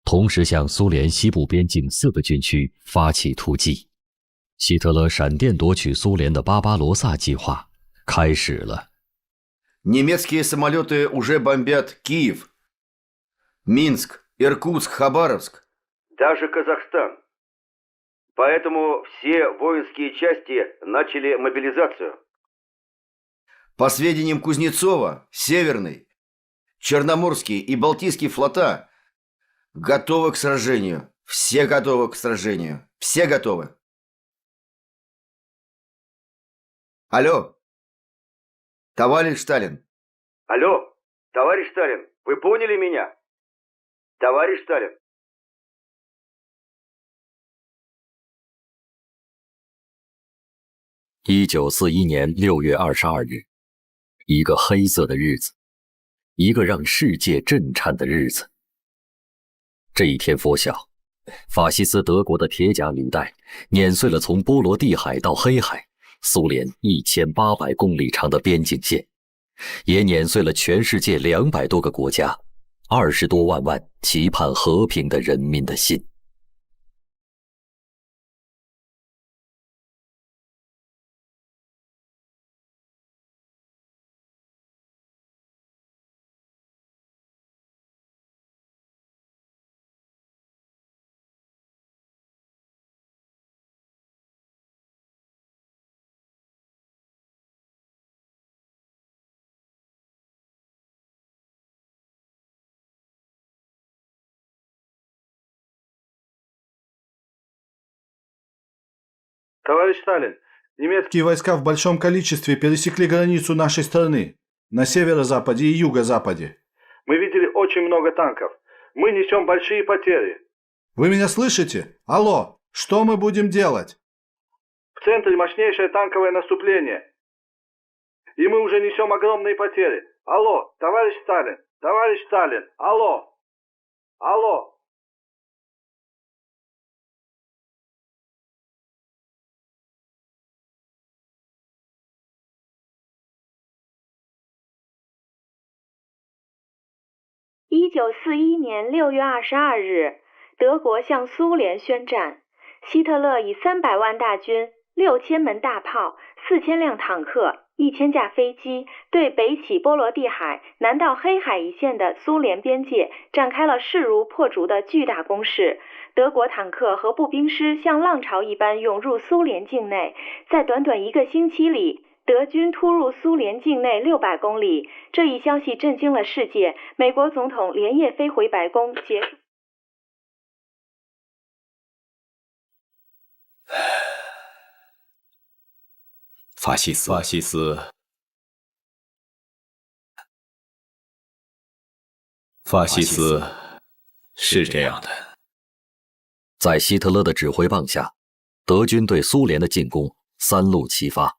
同时向苏联西部边境4个军区发起突击。希特勒闪电夺取苏联的巴巴罗萨计划开始了。Немецкие самолеты уже бомбят Киев, Минск, Иркутск, Хабаровск, даже Казахстан. Поэтому все воинские части начали мобилизацию. По сведениям Кузнецова, Северный, Черноморский и Балтийский флота готовы к сражению. Все готовы к сражению. Все готовы. Алло, товарищ Сталин. Алло, товарищ Сталин, вы поняли меня? Товарищ Сталин. 1941年6月22日，一个黑色的日子，一个让世界震颤的日子。这一天拂晓，法西斯德国的铁甲履带碾碎了从波罗的海到黑海苏联1800公里长的边境线，也碾碎了全世界200多个国家20多万万期盼和平的人民的心。Товарищ Сталин, немецкие войска в большом количестве пересекли границу нашей страны на северо-западе и юго-западе. Мы видели очень много танков. Мы несем большие потери. Вы меня слышите? Алло, что мы будем делать? В центре мощнейшее танковое наступление. И мы уже несем огромные потери. Алло, товарищ Сталин, алло, алло.1941年6月22日，德国向苏联宣战。希特勒以300万大军、6000门大炮、4000辆坦克、1000架飞机，对北起波罗的海、南到黑海一线的苏联边界展开了势如破竹的巨大攻势。德国坦克和步兵师像浪潮一般涌入苏联境内，在短短1个星期里，德军突入苏联境内600公里，这一消息震惊了世界。美国总统连夜飞回白宫结束。法西斯是这样的。在希特勒的指挥棒下，德军对苏联的进攻3路齐发。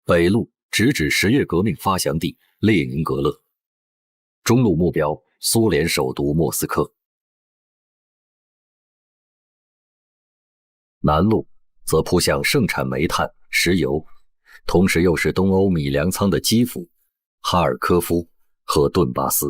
北路直指10月革命发祥地列宁格勒，中路目标苏联首都莫斯科，南路则扑向盛产煤炭、石油，同时又是东欧米粮仓的基辅、哈尔科夫和顿巴斯。